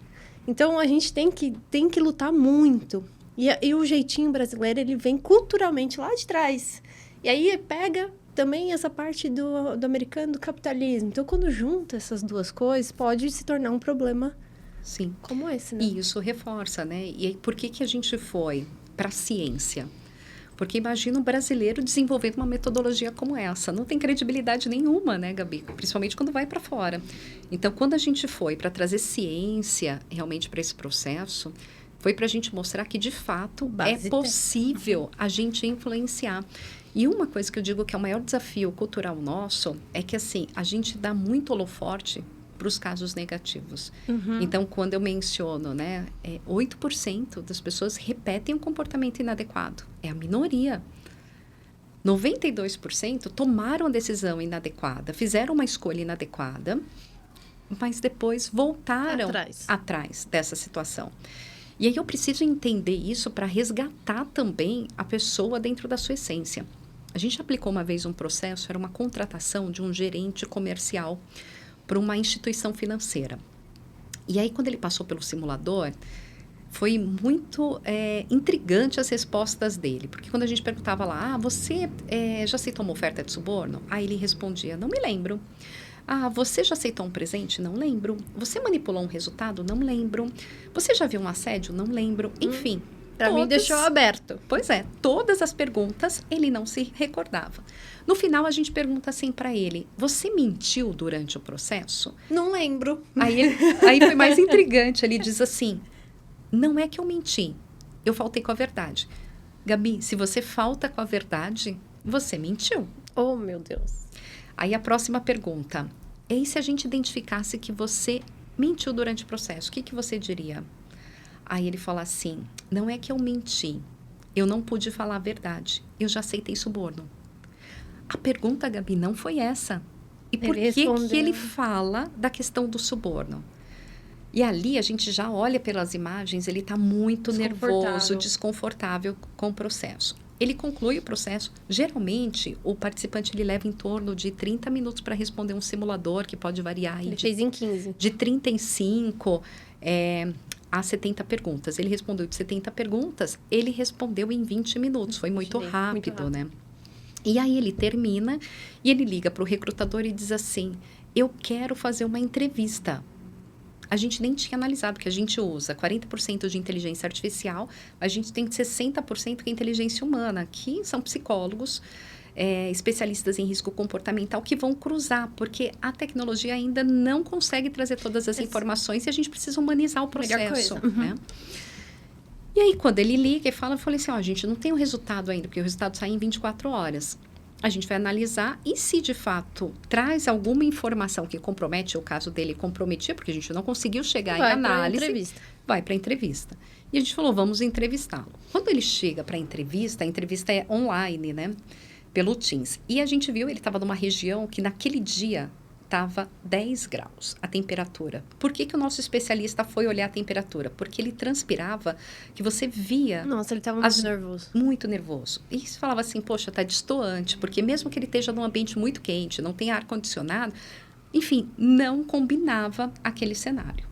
Então, a gente tem que lutar muito. E o jeitinho brasileiro, ele vem culturalmente lá de trás. E aí, pega também essa parte do americano, do capitalismo. Então, quando junta essas duas coisas, pode se tornar um problema Sim. como esse, né? E isso reforça, né? E aí, por que que a gente foi para a ciência? Porque imagina um brasileiro desenvolvendo uma metodologia como essa. Não tem credibilidade nenhuma, né, Gabi? Principalmente quando vai para fora. Então, quando a gente foi para trazer ciência realmente para esse processo, foi para a gente mostrar que, de fato, é possível a gente influenciar. E uma coisa que eu digo que é o maior desafio cultural nosso é que, assim, a gente dá muito holoforte para os casos negativos. Então, quando eu menciono, né, 8% das pessoas repetem um comportamento inadequado. É a minoria. 92% tomaram a decisão inadequada, fizeram uma escolha inadequada, mas depois voltaram atrás dessa situação. E aí eu preciso entender isso para resgatar também a pessoa dentro da sua essência. A gente aplicou uma vez um processo, era uma contratação de um gerente comercial para uma instituição financeira. E aí, quando ele passou pelo simulador, foi muito intrigante as respostas dele. Porque quando a gente perguntava lá, você já aceitou uma oferta de suborno? Aí ele respondia, não me lembro. Ah, você já aceitou um presente? Não lembro. Você manipulou um resultado? Não lembro. Você já viu um assédio? Não lembro. Enfim. Para mim, deixou aberto. Pois é, todas as perguntas ele não se recordava. No final, a gente pergunta assim para ele, você mentiu durante o processo? Não lembro. Aí foi mais intrigante, ele diz assim, não é que eu menti, eu faltei com a verdade. Gabi, se você falta com a verdade, você mentiu. Oh, meu Deus. Aí a próxima pergunta, e se a gente identificasse que você mentiu durante o processo, o que você diria? Aí ele fala assim, não é que eu menti, eu não pude falar a verdade, eu já aceitei suborno. A pergunta, Gabi, não foi essa. E por que ele fala da questão do suborno? E ali a gente já olha pelas imagens, ele está muito nervoso, desconfortável com o processo. Ele conclui o processo. Geralmente, o participante ele leva em torno de 30 minutos para responder um simulador, que pode variar. Ele fez em 15. De 35 a 70 perguntas. Ele respondeu de 70 perguntas, ele respondeu em 20 minutos. Foi muito rápido, né? E aí ele termina e ele liga para o recrutador e diz assim, eu quero fazer uma entrevista. A gente nem tinha analisado, porque a gente usa 40% de inteligência artificial, a gente tem 60% que é inteligência humana, que são psicólogos, especialistas em risco comportamental, que vão cruzar, porque a tecnologia ainda não consegue trazer todas as informações e a gente precisa humanizar o processo. Né? E aí, quando ele liga e fala, eu falei assim, a gente não tem o resultado ainda, porque o resultado sai em 24 horas. A gente vai analisar e se, de fato, traz alguma informação que compromete, o caso dele comprometia, porque a gente não conseguiu chegar em análise, vai para a entrevista. E a gente falou, vamos entrevistá-lo. Quando ele chega para a entrevista é online, né? Pelo Teams. E a gente viu, ele estava numa região que naquele dia estava 10 graus, a temperatura. Por que o nosso especialista foi olhar a temperatura? Porque ele transpirava, que você via... Nossa, ele estava muito nervoso. Muito nervoso. E você falava assim, poxa, está destoante, porque mesmo que ele esteja num ambiente muito quente, não tem ar-condicionado, enfim, não combinava aquele cenário.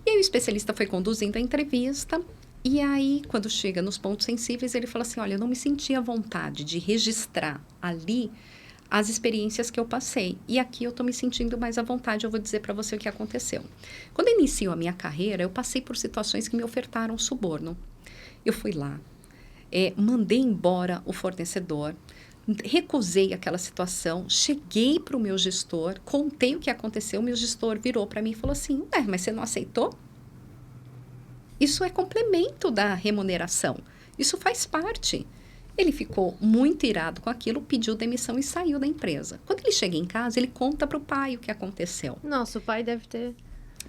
E aí o especialista foi conduzindo a entrevista, e aí, quando chega nos pontos sensíveis, ele fala assim, olha, eu não me senti à vontade de registrar ali as experiências que eu passei. E aqui eu estou me sentindo mais à vontade, eu vou dizer para você o que aconteceu. Quando eu inicio a minha carreira, eu passei por situações que me ofertaram suborno. Eu fui lá, mandei embora o fornecedor, recusei aquela situação, cheguei para o meu gestor, contei o que aconteceu, o meu gestor virou para mim e falou assim, mas você não aceitou? Isso é complemento da remuneração, isso faz parte. Ele ficou muito irado com aquilo, pediu demissão e saiu da empresa. Quando ele chega em casa, ele conta para o pai o que aconteceu. Nossa, o pai deve ter...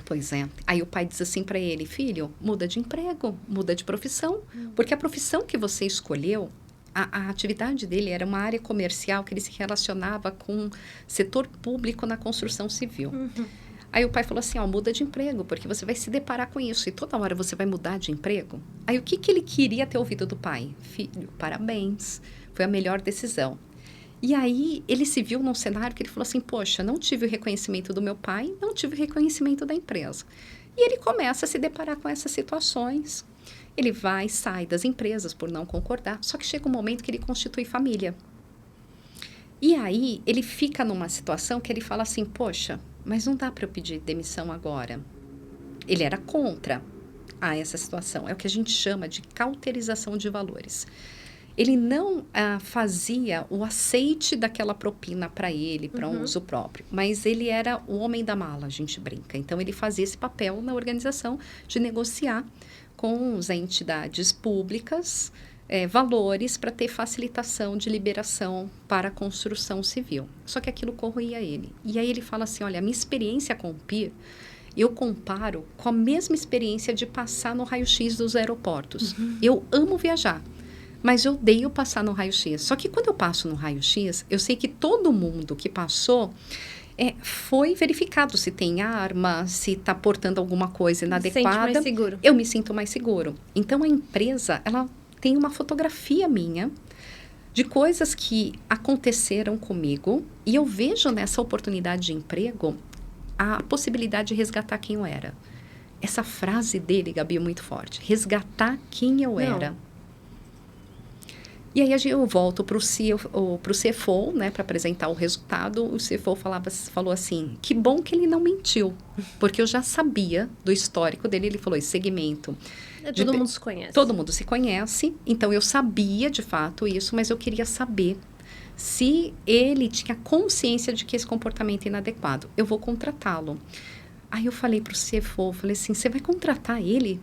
Pois é. Aí o pai diz assim para ele, filho, muda de emprego, muda de profissão. Porque a profissão que você escolheu, a atividade dele era uma área comercial que ele se relacionava com setor público na construção civil. Aí o pai falou assim, muda de emprego, porque você vai se deparar com isso. E toda hora você vai mudar de emprego. Aí o que ele queria ter ouvido do pai? Filho, parabéns, foi a melhor decisão. E aí ele se viu num cenário que ele falou assim, poxa, não tive o reconhecimento do meu pai, não tive o reconhecimento da empresa. E ele começa a se deparar com essas situações. Ele vai, sai das empresas por não concordar, só que chega um momento que ele constitui família. E aí, ele fica numa situação que ele fala assim, poxa, mas não dá para eu pedir demissão agora. Ele era contra essa situação. É o que a gente chama de cauterização de valores. Ele não fazia o aceite daquela propina para ele, para um uso próprio. Mas ele era o homem da mala, a gente brinca. Então, ele fazia esse papel na organização de negociar com as entidades públicas valores para ter facilitação de liberação para a construção civil. Só que aquilo corroía ele. E aí ele fala assim, olha, a minha experiência com o PIR, eu comparo com a mesma experiência de passar no raio-x dos aeroportos. Eu amo viajar, mas eu odeio passar no raio-x. Só que quando eu passo no raio-x, eu sei que todo mundo que passou foi verificado se tem arma, se está portando alguma coisa inadequada. Sente mais seguro. Eu me sinto mais seguro. Então, a empresa, ela tem uma fotografia minha de coisas que aconteceram comigo e eu vejo nessa oportunidade de emprego a possibilidade de resgatar quem eu era. Essa frase dele, Gabi, é muito forte. Resgatar quem eu era. E aí eu volto para o CFO, né, para apresentar o resultado. O CFO falou assim, que bom que ele não mentiu, porque eu já sabia do histórico dele. Ele falou, esse segmento... Todo mundo se conhece. Todo mundo se conhece, então eu sabia de fato isso, mas eu queria saber se ele tinha consciência de que esse comportamento é inadequado. Eu vou contratá-lo. Aí eu falei para o CFO, falei assim, você vai contratar ele?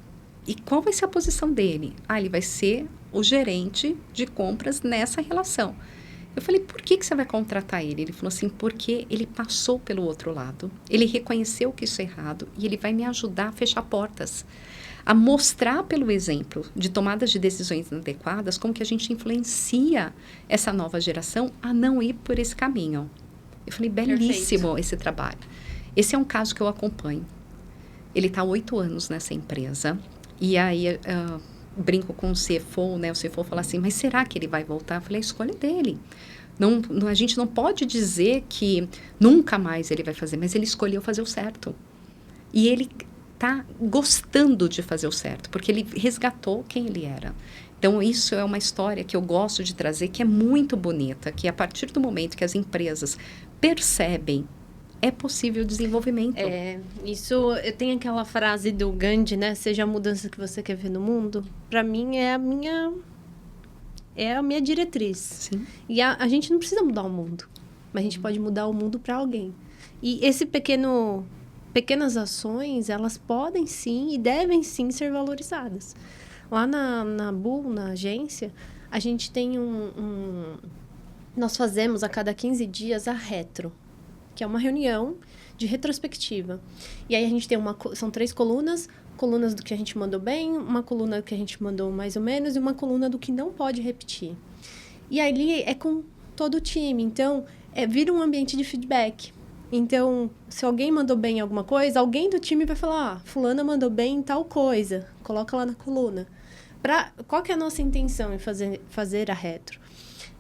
E qual vai ser a posição dele? Ele vai ser o gerente de compras nessa relação. Eu falei, por que você vai contratar ele? Ele falou assim, porque ele passou pelo outro lado. Ele reconheceu que isso é errado e ele vai me ajudar a fechar portas. A mostrar pelo exemplo de tomadas de decisões inadequadas como que a gente influencia essa nova geração a não ir por esse caminho. Eu falei, belíssimo esse trabalho. Esse é um caso que eu acompanho. Ele está há 8 anos nessa empresa. E aí, brinco com o CFO, né? O CFO fala assim, mas será que ele vai voltar? Eu falei, a escolha dele. A gente não pode dizer que nunca mais ele vai fazer, mas ele escolheu fazer o certo. E ele está gostando de fazer o certo, porque ele resgatou quem ele era. Então, isso é uma história que eu gosto de trazer, que é muito bonita, que a partir do momento que as empresas percebem, é possível desenvolvimento. Isso, eu tenho aquela frase do Gandhi, né? Seja a mudança que você quer ver no mundo. Para mim, é a minha diretriz. Sim. E a gente não precisa mudar o mundo, mas a gente pode mudar o mundo para alguém. E pequenas ações, elas podem sim e devem sim ser valorizadas. Lá na Bull, na agência, a gente tem nós fazemos a cada 15 dias a retro, que é uma reunião de retrospectiva. E aí a gente tem são 3 colunas do que a gente mandou bem, uma coluna do que a gente mandou mais ou menos e uma coluna do que não pode repetir. E ali é com todo o time, então vira um ambiente de feedback. Então, se alguém mandou bem em alguma coisa, alguém do time vai falar, fulana mandou bem em tal coisa, coloca lá na coluna. Qual que é a nossa intenção em fazer a retro?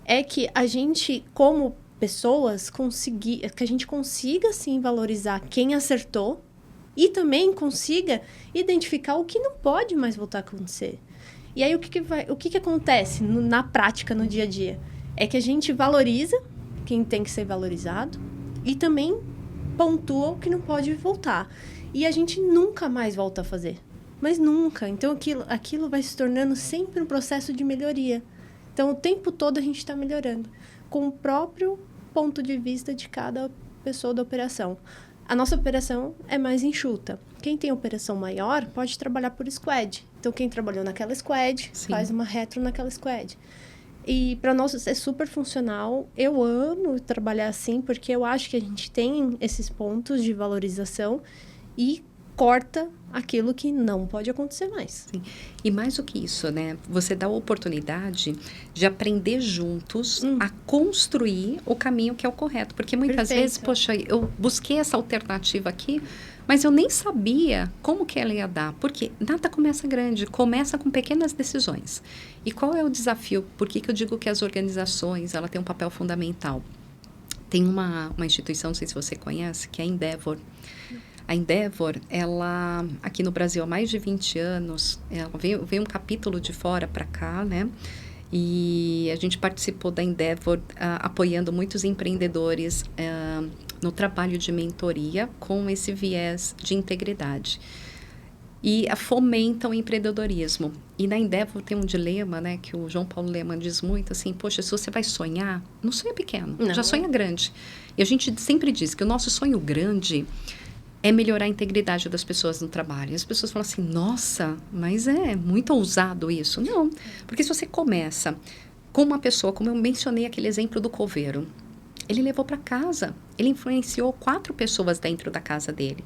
É que a gente, como pessoas, que a gente consiga, sim, valorizar quem acertou e também consiga identificar o que não pode mais voltar a acontecer. E aí, o que acontece na prática, no dia a dia? É que a gente valoriza quem tem que ser valorizado e também pontua o que não pode voltar. E a gente nunca mais volta a fazer. Mas nunca. Então, aquilo vai se tornando sempre um processo de melhoria. Então, o tempo todo a gente está melhorando. Com o próprio ponto de vista de cada pessoa da operação. A nossa operação é mais enxuta. Quem tem operação maior pode trabalhar por squad. Então, quem trabalhou naquela squad, sim, faz uma retro naquela squad. E para nós é super funcional. Eu amo trabalhar assim, porque eu acho que a gente tem esses pontos de valorização e corta aquilo que não pode acontecer mais. Sim. E mais do que isso, né? Você dá a oportunidade de aprender juntos a construir o caminho que é o correto. Porque muitas vezes, poxa, eu busquei essa alternativa aqui, mas eu nem sabia como que ela ia dar. Porque nada começa grande, começa com pequenas decisões. E qual é o desafio? Por que eu digo que as organizações, ela tem um papel fundamental? Tem uma instituição, não sei se você conhece, que é a Endeavor. A Endeavor, ela, aqui no Brasil há mais de 20 anos, ela veio um capítulo de fora para cá, né? E a gente participou da Endeavor apoiando muitos empreendedores no trabalho de mentoria com esse viés de integridade. E fomentam o empreendedorismo. E na Endeavor tem um dilema, né, que o João Paulo Lemann diz muito assim, poxa, se você vai sonhar, não sonha pequeno, já sonha grande. E a gente sempre diz que o nosso sonho grande é melhorar a integridade das pessoas no trabalho. E as pessoas falam assim, nossa, mas é muito ousado isso. Não, porque se você começa com uma pessoa, como eu mencionei aquele exemplo do coveiro, ele levou para casa, ele influenciou 4 pessoas dentro da casa dele.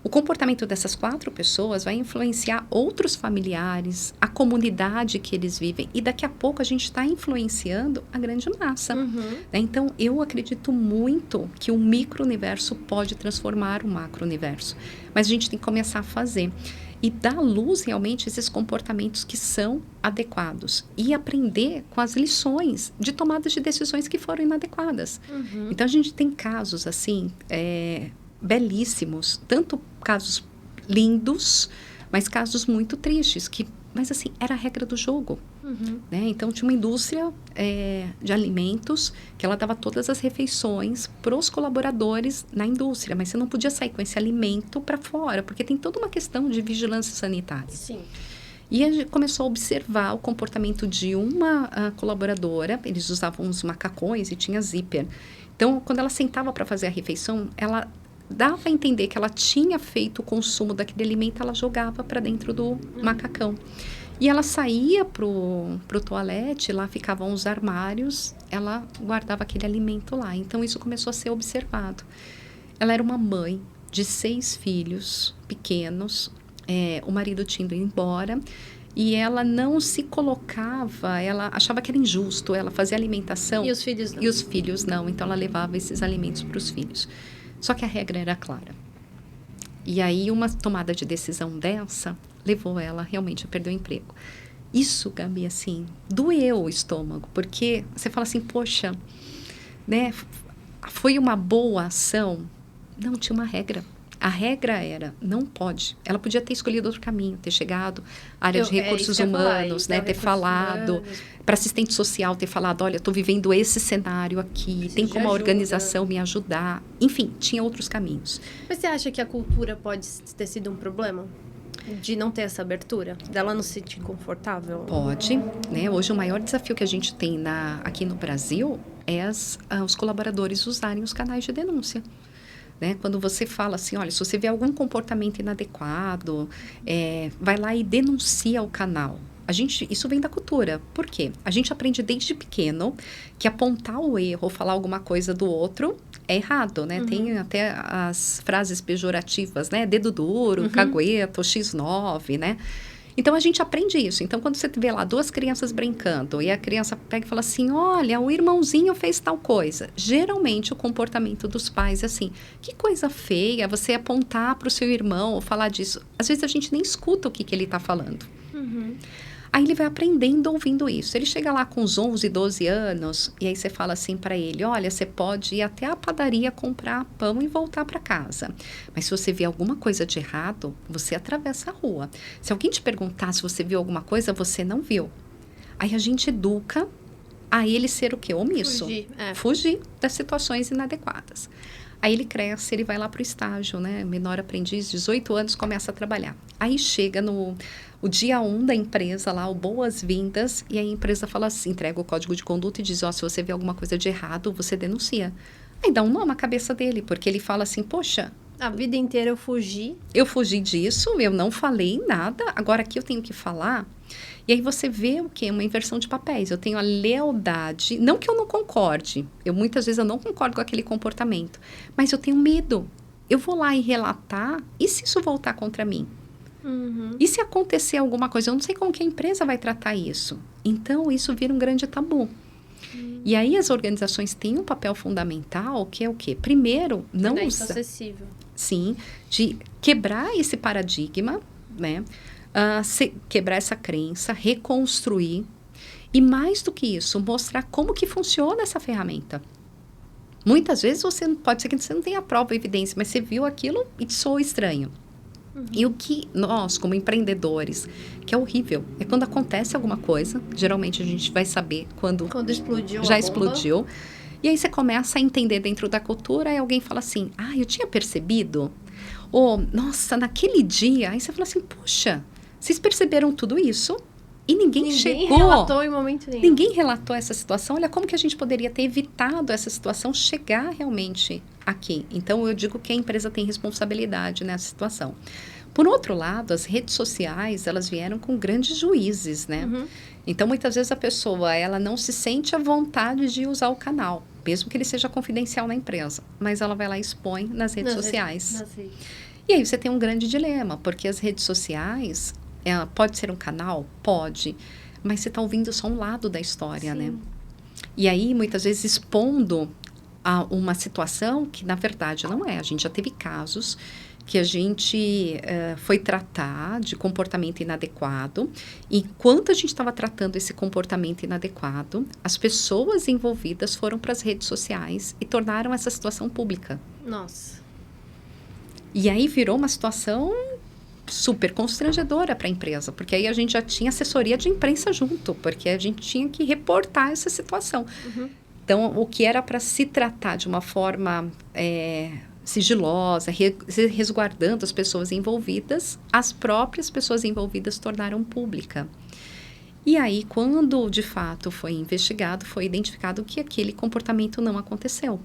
O comportamento dessas 4 pessoas vai influenciar outros familiares, a comunidade que eles vivem. E daqui a pouco a gente está influenciando a grande massa. Né? Então, eu acredito muito que o micro-universo pode transformar o macro-universo. Mas a gente tem que começar a fazer. E dar à luz realmente esses comportamentos que são adequados. E aprender com as lições de tomadas de decisões que foram inadequadas. Então, a gente tem casos assim... belíssimos, tanto casos lindos, mas casos muito tristes, mas assim, era a regra do jogo. Né? Então, tinha uma indústria de alimentos que ela dava todas as refeições para os colaboradores na indústria, mas você não podia sair com esse alimento para fora, porque tem toda uma questão de vigilância sanitária. Sim. E a gente começou a observar o comportamento de uma colaboradora, eles usavam uns macacões e tinha zíper. Então, quando ela sentava para fazer a refeição, ela dava a entender que ela tinha feito o consumo daquele alimento, ela jogava para dentro do macacão. E ela saía pro toalete, lá ficavam os armários, ela guardava aquele alimento lá. Então, isso começou a ser observado. Ela era uma mãe de 6 filhos pequenos, o marido tinha ido embora, e ela não se colocava, ela achava que era injusto, ela fazia alimentação... E os filhos não. E os filhos não, então ela levava esses alimentos para os filhos. Só que a regra era clara. E aí, uma tomada de decisão dessa levou ela realmente a perder o emprego. Isso, Gabi, assim, doeu o estômago, porque você fala assim, poxa, né, foi uma boa ação? Não, tinha uma regra. A regra era, não pode. Ela podia ter escolhido outro caminho, ter chegado à área de recursos humanos, né, ter falado, para assistente social ter falado, olha, estou vivendo esse cenário aqui, tem como a organização me ajudar. Enfim, tinha outros caminhos. Mas você acha que a cultura pode ter sido um problema? De não ter essa abertura? Dela não se sentir confortável? Pode, né? Hoje o maior desafio que a gente tem aqui no Brasil é os colaboradores usarem os canais de denúncia. Né? Quando você fala assim, olha, se você vê algum comportamento inadequado, vai lá e denuncia o canal. Isso vem da cultura. Por quê? A gente aprende desde pequeno que apontar o erro ou falar alguma coisa do outro é errado, né? Tem até as frases pejorativas, né? Dedo duro, cagueta, X9, né? Então, a gente aprende isso. Então, quando você vê lá 2 crianças brincando e a criança pega e fala assim, olha, o irmãozinho fez tal coisa. Geralmente, o comportamento dos pais é assim, que coisa feia você apontar para o seu irmão ou falar disso. Às vezes, a gente nem escuta o que ele está falando. Aí ele vai aprendendo ouvindo isso. Ele chega lá com uns 11, 12 anos e aí você fala assim para ele, olha, você pode ir até a padaria comprar pão e voltar para casa. Mas se você vê alguma coisa de errado, você atravessa a rua. Se alguém te perguntar se você viu alguma coisa, você não viu. Aí a gente educa a ele ser o quê? Omisso. Fugir das situações inadequadas. Aí ele cresce, ele vai lá para o estágio, né? Menor aprendiz, 18 anos, começa a trabalhar. Aí chega o dia 1 da empresa lá, o boas-vindas, e a empresa fala assim, entrega o código de conduta e diz, se você vê alguma coisa de errado, você denuncia. Aí dá um nó na cabeça dele, porque ele fala assim, poxa... A vida inteira eu fugi. Eu fugi disso, eu não falei nada, agora aqui eu tenho que falar. E aí você vê o quê? Uma inversão de papéis. Eu tenho a lealdade, não que eu não concorde, muitas vezes eu não concordo com aquele comportamento, mas eu tenho medo. Eu vou lá e relatar, e se isso voltar contra mim? E se acontecer alguma coisa? Eu não sei como que a empresa vai tratar isso. Então, isso vira um grande tabu. E aí, as organizações têm um papel fundamental, que é o quê? Primeiro, não usar... acessível. Sim, de quebrar esse paradigma, né? Quebrar essa crença, reconstruir. E mais do que isso, mostrar como que funciona essa ferramenta. Muitas vezes pode ser que você não tenha prova, evidência, mas você viu aquilo e te soou estranho. E o que nós, como empreendedores, que é horrível, é quando acontece alguma coisa, geralmente a gente vai saber quando explodiu já a bomba. explodiu. E aí você começa a entender dentro da cultura, e alguém fala assim, eu tinha percebido. Ou, nossa, naquele dia. Aí você fala assim, puxa, vocês perceberam tudo isso? E ninguém chegou. Ninguém relatou em momento nenhum. Ninguém relatou essa situação. Olha como que a gente poderia ter evitado essa situação chegar realmente aqui. Então, eu digo que a empresa tem responsabilidade nessa situação. Por outro lado, as redes sociais, elas vieram com grandes juízes, né? Então, muitas vezes a pessoa, ela não se sente à vontade de usar o canal, mesmo que ele seja confidencial na empresa. Mas ela vai lá e expõe nas redes sociais. E aí você tem um grande dilema, porque as redes sociais, pode ser um canal? Pode. Mas você está ouvindo só um lado da história, né? E aí, muitas vezes, expondo a uma situação que, na verdade, não é. A gente já teve casos que a gente foi tratar de comportamento inadequado. E enquanto a gente estava tratando esse comportamento inadequado, as pessoas envolvidas foram para as redes sociais e tornaram essa situação pública. Nossa. E aí virou uma situação super constrangedora para a empresa, porque aí a gente já tinha assessoria de imprensa junto, porque a gente tinha que reportar essa situação. Então, o que era para se tratar de uma forma sigilosa, resguardando as pessoas envolvidas, as próprias pessoas envolvidas tornaram pública. E aí, quando de fato foi investigado, foi identificado que aquele comportamento não aconteceu.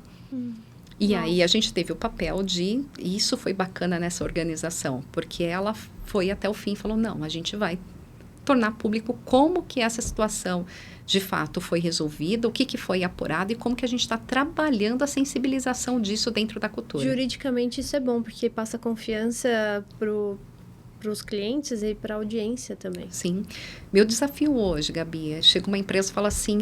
E aí a gente teve o papel e isso foi bacana nessa organização, porque ela foi até o fim e falou, não, a gente vai tornar público como que essa situação de fato foi resolvida, o que foi apurado e como que a gente está trabalhando a sensibilização disso dentro da cultura. Juridicamente isso é bom, porque passa confiança para os clientes e para a audiência também. Sim. Meu desafio hoje, Gabi, chega uma empresa e fala assim,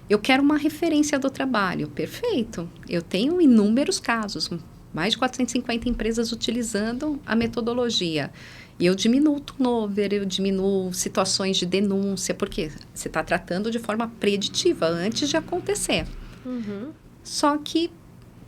eu quero uma referência do trabalho. Perfeito. Eu tenho inúmeros casos, mais de 450 empresas utilizando a metodologia. E eu diminuo o turnover, eu diminuo situações de denúncia, porque você está tratando de forma preditiva, antes de acontecer. Só que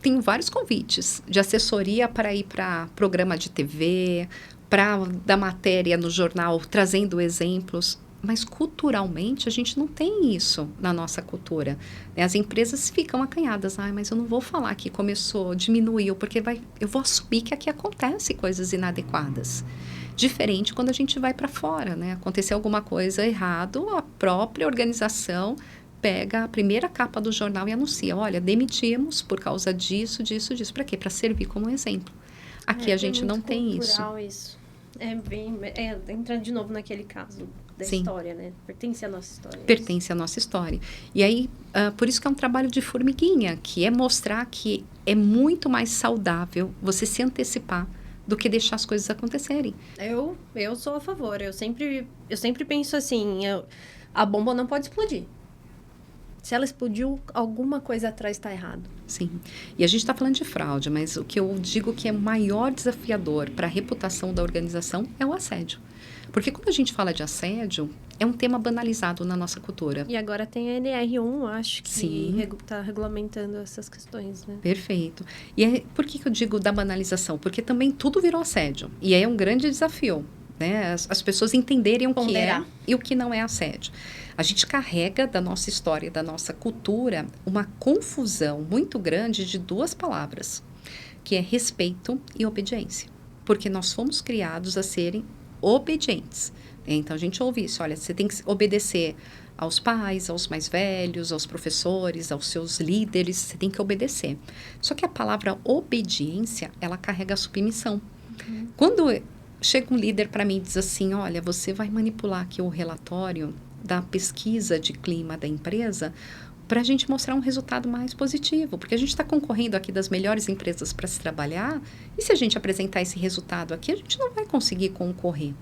tenho vários convites de assessoria para ir para programa de TV, para dar matéria no jornal, trazendo exemplos. Mas culturalmente a gente não tem isso na nossa cultura. As empresas ficam acanhadas. Mas eu não vou falar que começou, diminuiu, porque eu vou assumir que aqui acontece coisas inadequadas. Diferente quando a gente vai para fora, né? Aconteceu alguma coisa errado, a própria organização pega a primeira capa do jornal e anuncia, olha, demitimos por causa disso. Para quê? Para servir como exemplo. Aqui a gente não tem isso. Entrando de novo naquele caso da história, né? Pertence à nossa história. Pertence à nossa história. E aí, por isso que é um trabalho de formiguinha, que é mostrar que é muito mais saudável você se antecipar do que deixar as coisas acontecerem. Eu sou a favor. Eu sempre penso assim, a bomba não pode explodir. Se ela explodiu, alguma coisa atrás está errado. Sim. E a gente está falando de fraude, mas o que eu digo que é o maior desafiador para a reputação da organização é o assédio. Porque quando a gente fala de assédio, é um tema banalizado na nossa cultura. E agora tem a NR1, acho, que está regulamentando essas questões, né? Perfeito. E por que eu digo da banalização? Porque também tudo virou assédio. E é um grande desafio, né? As pessoas entenderem o que é e o que não é assédio. A gente carrega da nossa história, da nossa cultura, uma confusão muito grande de duas palavras, que é respeito e obediência. Porque nós fomos criados a serem obedientes. Então, a gente ouve isso, olha, você tem que obedecer aos pais, aos mais velhos, aos professores, aos seus líderes, você tem que obedecer. Só que a palavra obediência, ela carrega a submissão. Quando chega um líder para mim e diz assim, olha, você vai manipular aqui o relatório da pesquisa de clima da empresa para a gente mostrar um resultado mais positivo, porque a gente está concorrendo aqui das melhores empresas para se trabalhar, e se a gente apresentar esse resultado aqui, a gente não vai conseguir concorrer.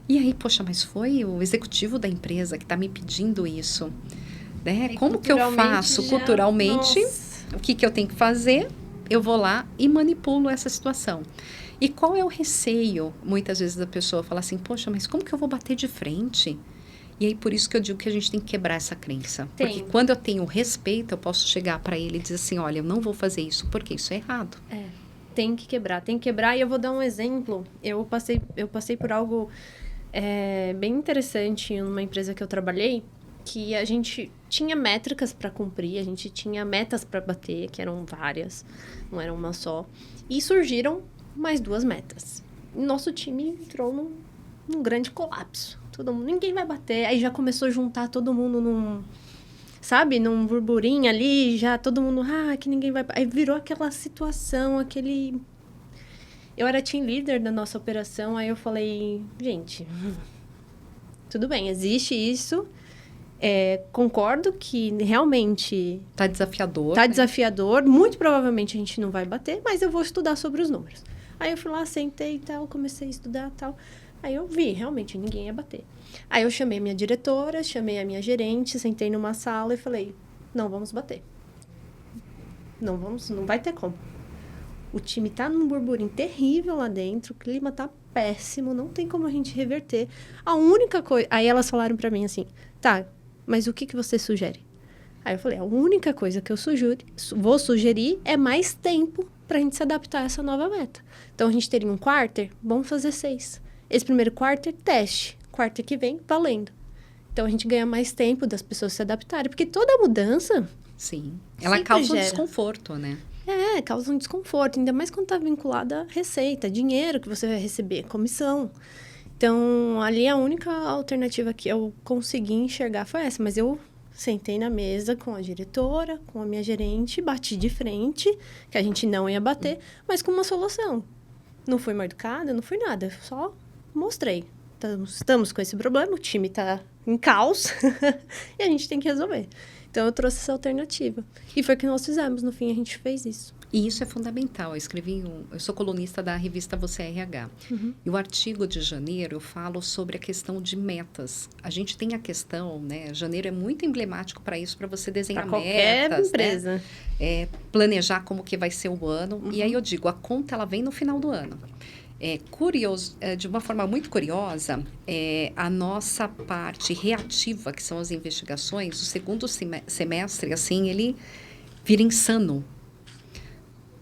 E aí, poxa, mas foi o executivo da empresa que está me pedindo isso, né? Como que eu faço culturalmente? O que eu tenho que fazer? Eu vou lá e manipulo essa situação. E qual é o receio, muitas vezes, da pessoa falar assim, poxa, mas como que eu vou bater de frente? E aí, por isso que eu digo que a gente tem que quebrar essa crença. Tem. Porque quando eu tenho respeito, eu posso chegar para ele e dizer assim, olha, eu não vou fazer isso porque isso é errado. Tem que quebrar. E eu vou dar um exemplo. Eu passei por algo bem interessante numa empresa que eu trabalhei, que a gente tinha métricas para cumprir, a gente tinha metas para bater, que eram várias, não era uma só. E surgiram mais 2 metas. Nosso time entrou num grande colapso. Ninguém vai bater. Aí já começou a juntar todo mundo num burburinho ali, já todo mundo, que ninguém vai... Aí virou aquela situação, Eu era team leader da nossa operação, aí eu falei, gente, tudo bem, existe isso, concordo que realmente... Tá desafiador. Tá desafiador, muito provavelmente a gente não vai bater, mas eu vou estudar sobre os números. Aí eu fui lá, sentei e tal, comecei a estudar e tal. Aí eu vi, realmente, ninguém ia bater. Aí eu chamei a minha diretora, chamei a minha gerente, sentei numa sala e falei, não vamos bater. Não vai ter como. O time tá num burburinho terrível lá dentro, o clima tá péssimo, não tem como a gente reverter. A única coisa... Aí elas falaram pra mim assim, tá, mas o que você sugere? Aí eu falei, a única coisa que eu vou sugerir é mais tempo pra gente se adaptar a essa nova meta. Então, a gente teria um quarter, vamos fazer 6. Esse primeiro quarter, teste. Quarter que vem, valendo. Então, a gente ganha mais tempo das pessoas se adaptarem. Porque toda mudança... Sim. Ela causa um desconforto, né? Causa um desconforto. Ainda mais quando tá vinculada à receita, dinheiro que você vai receber, comissão. Então, ali a única alternativa que eu consegui enxergar foi essa. Mas eu sentei na mesa com a diretora, com a minha gerente, bati de frente, que a gente não ia bater, mas com uma solução. Não fui mal educada, não fui nada. Só mostrei. Estamos com esse problema, o time está em caos e a gente tem que resolver. Então, eu trouxe essa alternativa. E foi o que nós fizemos. No fim, a gente fez isso. E isso é fundamental. Eu sou colunista da revista Você RH. Uhum. E o artigo de janeiro eu falo sobre a questão de metas. A gente tem a questão, né? Janeiro é muito emblemático para isso, para você desenhar metas. Para qualquer empresa. Né? Planejar como que vai ser o ano. Uhum. E aí eu digo, a conta ela vem no final do ano. De uma forma muito curiosa, a nossa parte reativa, que são as investigações, o segundo semestre, assim, ele vira insano.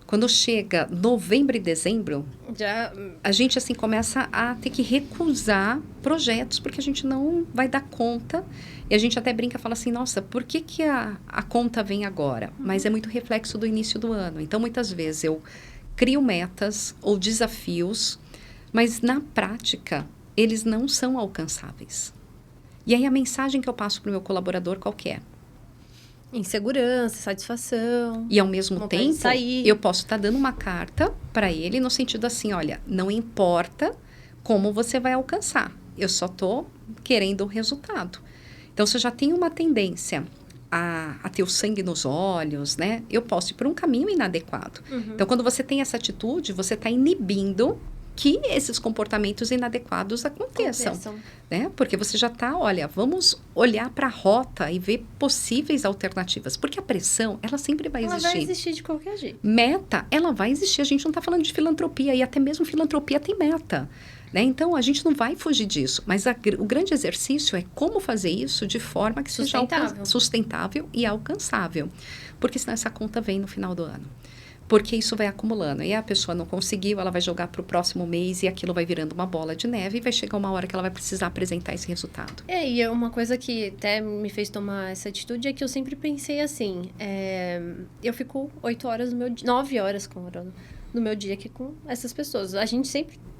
Quando chega novembro e dezembro, a gente assim começa a ter que recusar projetos, porque a gente não vai dar conta. E a gente até brinca e fala assim, nossa, por que a conta vem agora? Mas é muito reflexo do início do ano. Então, muitas vezes eu crio metas ou desafios, mas na prática, eles não são alcançáveis. E aí a mensagem que eu passo para o meu colaborador qual que é? Insegurança, satisfação. E ao mesmo tempo, eu posso estar dando uma carta para ele no sentido assim, olha, não importa como você vai alcançar, eu só estou querendo o resultado. Então, se eu já tenho uma tendência a ter o sangue nos olhos, né? Eu posso ir por um caminho inadequado. Uhum. Então, quando você tem essa atitude, você está inibindo que esses comportamentos inadequados aconteçam. Né? Porque você já está, olha, vamos olhar para a rota e ver possíveis alternativas. Porque a pressão, ela sempre vai existir. Ela vai existir de qualquer jeito. Meta, ela vai existir. A gente não está falando de filantropia. E até mesmo filantropia tem meta. Né? Então, a gente não vai fugir disso. Mas o grande exercício é como fazer isso de forma que seja sustentável e alcançável. Porque senão essa conta vem no final do ano. Porque isso vai acumulando. E a pessoa não conseguiu, ela vai jogar para o próximo mês e aquilo vai virando uma bola de neve e vai chegar uma hora que ela vai precisar apresentar esse resultado. E uma coisa que até me fez tomar essa atitude é que eu sempre pensei assim, eu fico 8 horas 9 horas no meu dia aqui com essas pessoas.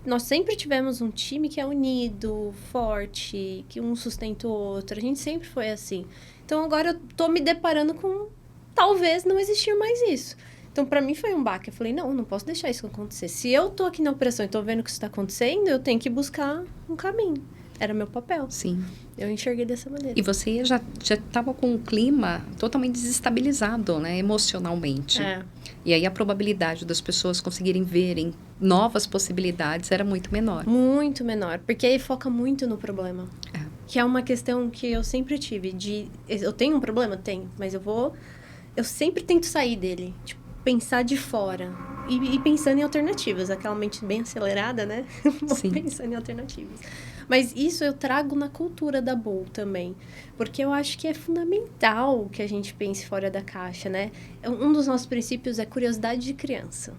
Nós sempre tivemos um time que é unido, forte, que um sustenta o outro. A gente sempre foi assim. Então, agora eu tô me deparando com talvez não existir mais isso. Então, para mim foi um baque. Eu falei, não posso deixar isso acontecer. Se eu tô aqui na operação e tô vendo que isso tá acontecendo, eu tenho que buscar um caminho. Era meu papel. Sim. Eu enxerguei dessa maneira. E você já estava com um clima totalmente desestabilizado, né? Emocionalmente. E aí a probabilidade das pessoas conseguirem verem novas possibilidades era muito menor. Muito menor. Porque aí foca muito no problema. Que é uma questão que eu sempre tive. Eu tenho um problema? Tenho. Mas eu sempre tento sair dele. Tipo, pensar de fora. E pensando em alternativas, aquela mente bem acelerada, né? Sim. Pensando em alternativas. Mas isso eu trago na cultura da Bull também. Porque eu acho que é fundamental que a gente pense fora da caixa, né? Um dos nossos princípios é curiosidade de criança.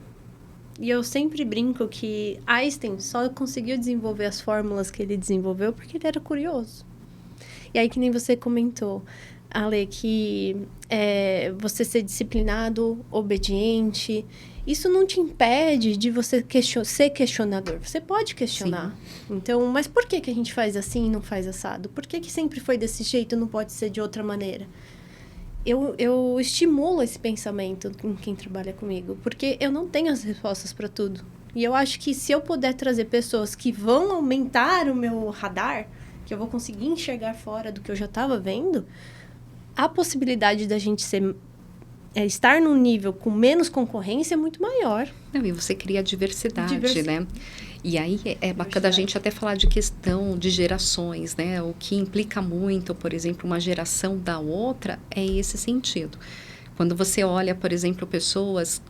E eu sempre brinco que Einstein só conseguiu desenvolver as fórmulas que ele desenvolveu porque ele era curioso. E aí, que nem você comentou, Ale, que você ser disciplinado, obediente, isso não te impede de você ser questionador. Você pode questionar. Sim. Então, mas por que a gente faz assim e não faz assado? Por que sempre foi desse jeito e não pode ser de outra maneira? Eu estimulo esse pensamento em quem trabalha comigo, porque eu não tenho as respostas para tudo. E eu acho que se eu puder trazer pessoas que vão aumentar o meu radar, que eu vou conseguir enxergar fora do que eu já estava vendo, a possibilidade da gente estar num nível com menos concorrência é muito maior. Não, e você cria diversidade, né? E aí é bacana a gente até falar de questão de gerações, né? O que implica muito, por exemplo, uma geração da outra é esse sentido. Quando você olha, por exemplo, pessoas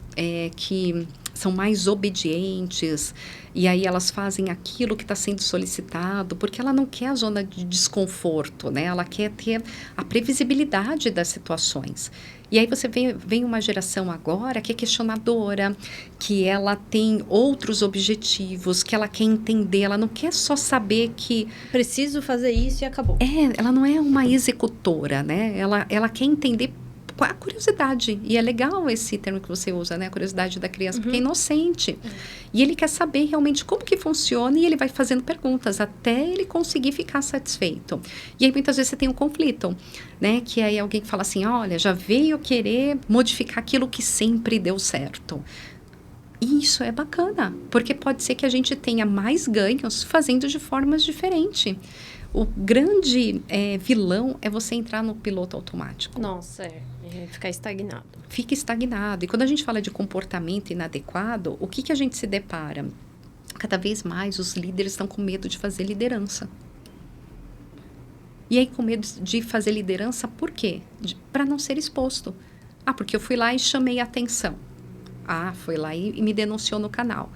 que são mais obedientes e aí elas fazem aquilo que está sendo solicitado porque ela não quer a zona de desconforto, né? Ela quer ter a previsibilidade das situações. E aí você vem uma geração agora que é questionadora, que ela tem outros objetivos, que ela quer entender, ela não quer só saber que... Preciso fazer isso e acabou. Ela não é uma executora, né? Ela quer entender a curiosidade. E é legal esse termo que você usa, né? A curiosidade da criança, porque é inocente. E ele quer saber realmente como que funciona e ele vai fazendo perguntas até ele conseguir ficar satisfeito. E aí, muitas vezes, você tem um conflito, né? Que aí alguém fala assim, olha, já veio querer modificar aquilo que sempre deu certo. E isso é bacana, porque pode ser que a gente tenha mais ganhos fazendo de formas diferentes. O grande vilão é você entrar no piloto automático. Nossa, ficar estagnado. Fica estagnado. E quando a gente fala de comportamento inadequado, o que a gente se depara? Cada vez mais os líderes estão com medo de fazer liderança. E aí, com medo de fazer liderança, por quê? Para não ser exposto. Porque eu fui lá e chamei a atenção. Foi lá e me denunciou no canal.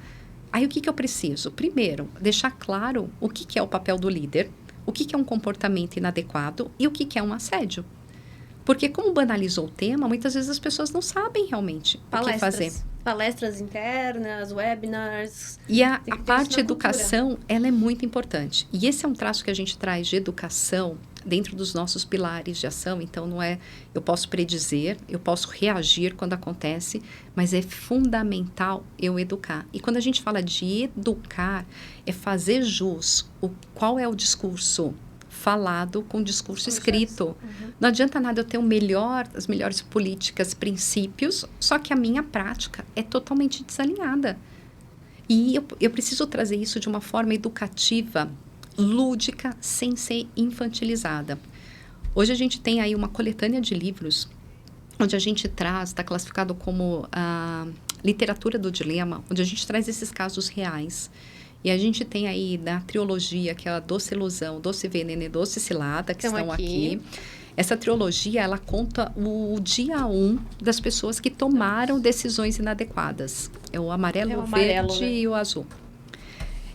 Aí, o que eu preciso? Primeiro, deixar claro o que é o papel do líder, o que é um comportamento inadequado e o que é um assédio. Porque como banalizou o tema, muitas vezes as pessoas não sabem realmente o que fazer. Palestras internas, webinars. E a parte educação, ela é muito importante. E esse é um traço que a gente traz de educação dentro dos nossos pilares de ação. Então, não é eu posso predizer, eu posso reagir quando acontece, mas é fundamental eu educar. E quando a gente fala de educar, é fazer jus qual é o discurso falado com o discurso escrito. Não adianta nada eu ter as melhores políticas, princípios, só que a minha prática é totalmente desalinhada. E eu preciso trazer isso de uma forma educativa, lúdica, sem ser infantilizada. Hoje a gente tem aí uma coletânea de livros, onde a gente está classificado como a literatura do dilema, onde a gente traz esses casos reais. E a gente tem aí na trilogia, que é a Doce Ilusão, Doce Veneno e Doce Cilada, que estão aqui. Essa trilogia, ela conta o dia 1 das pessoas que tomaram decisões inadequadas. É o amarelo, o verde, né? E o azul.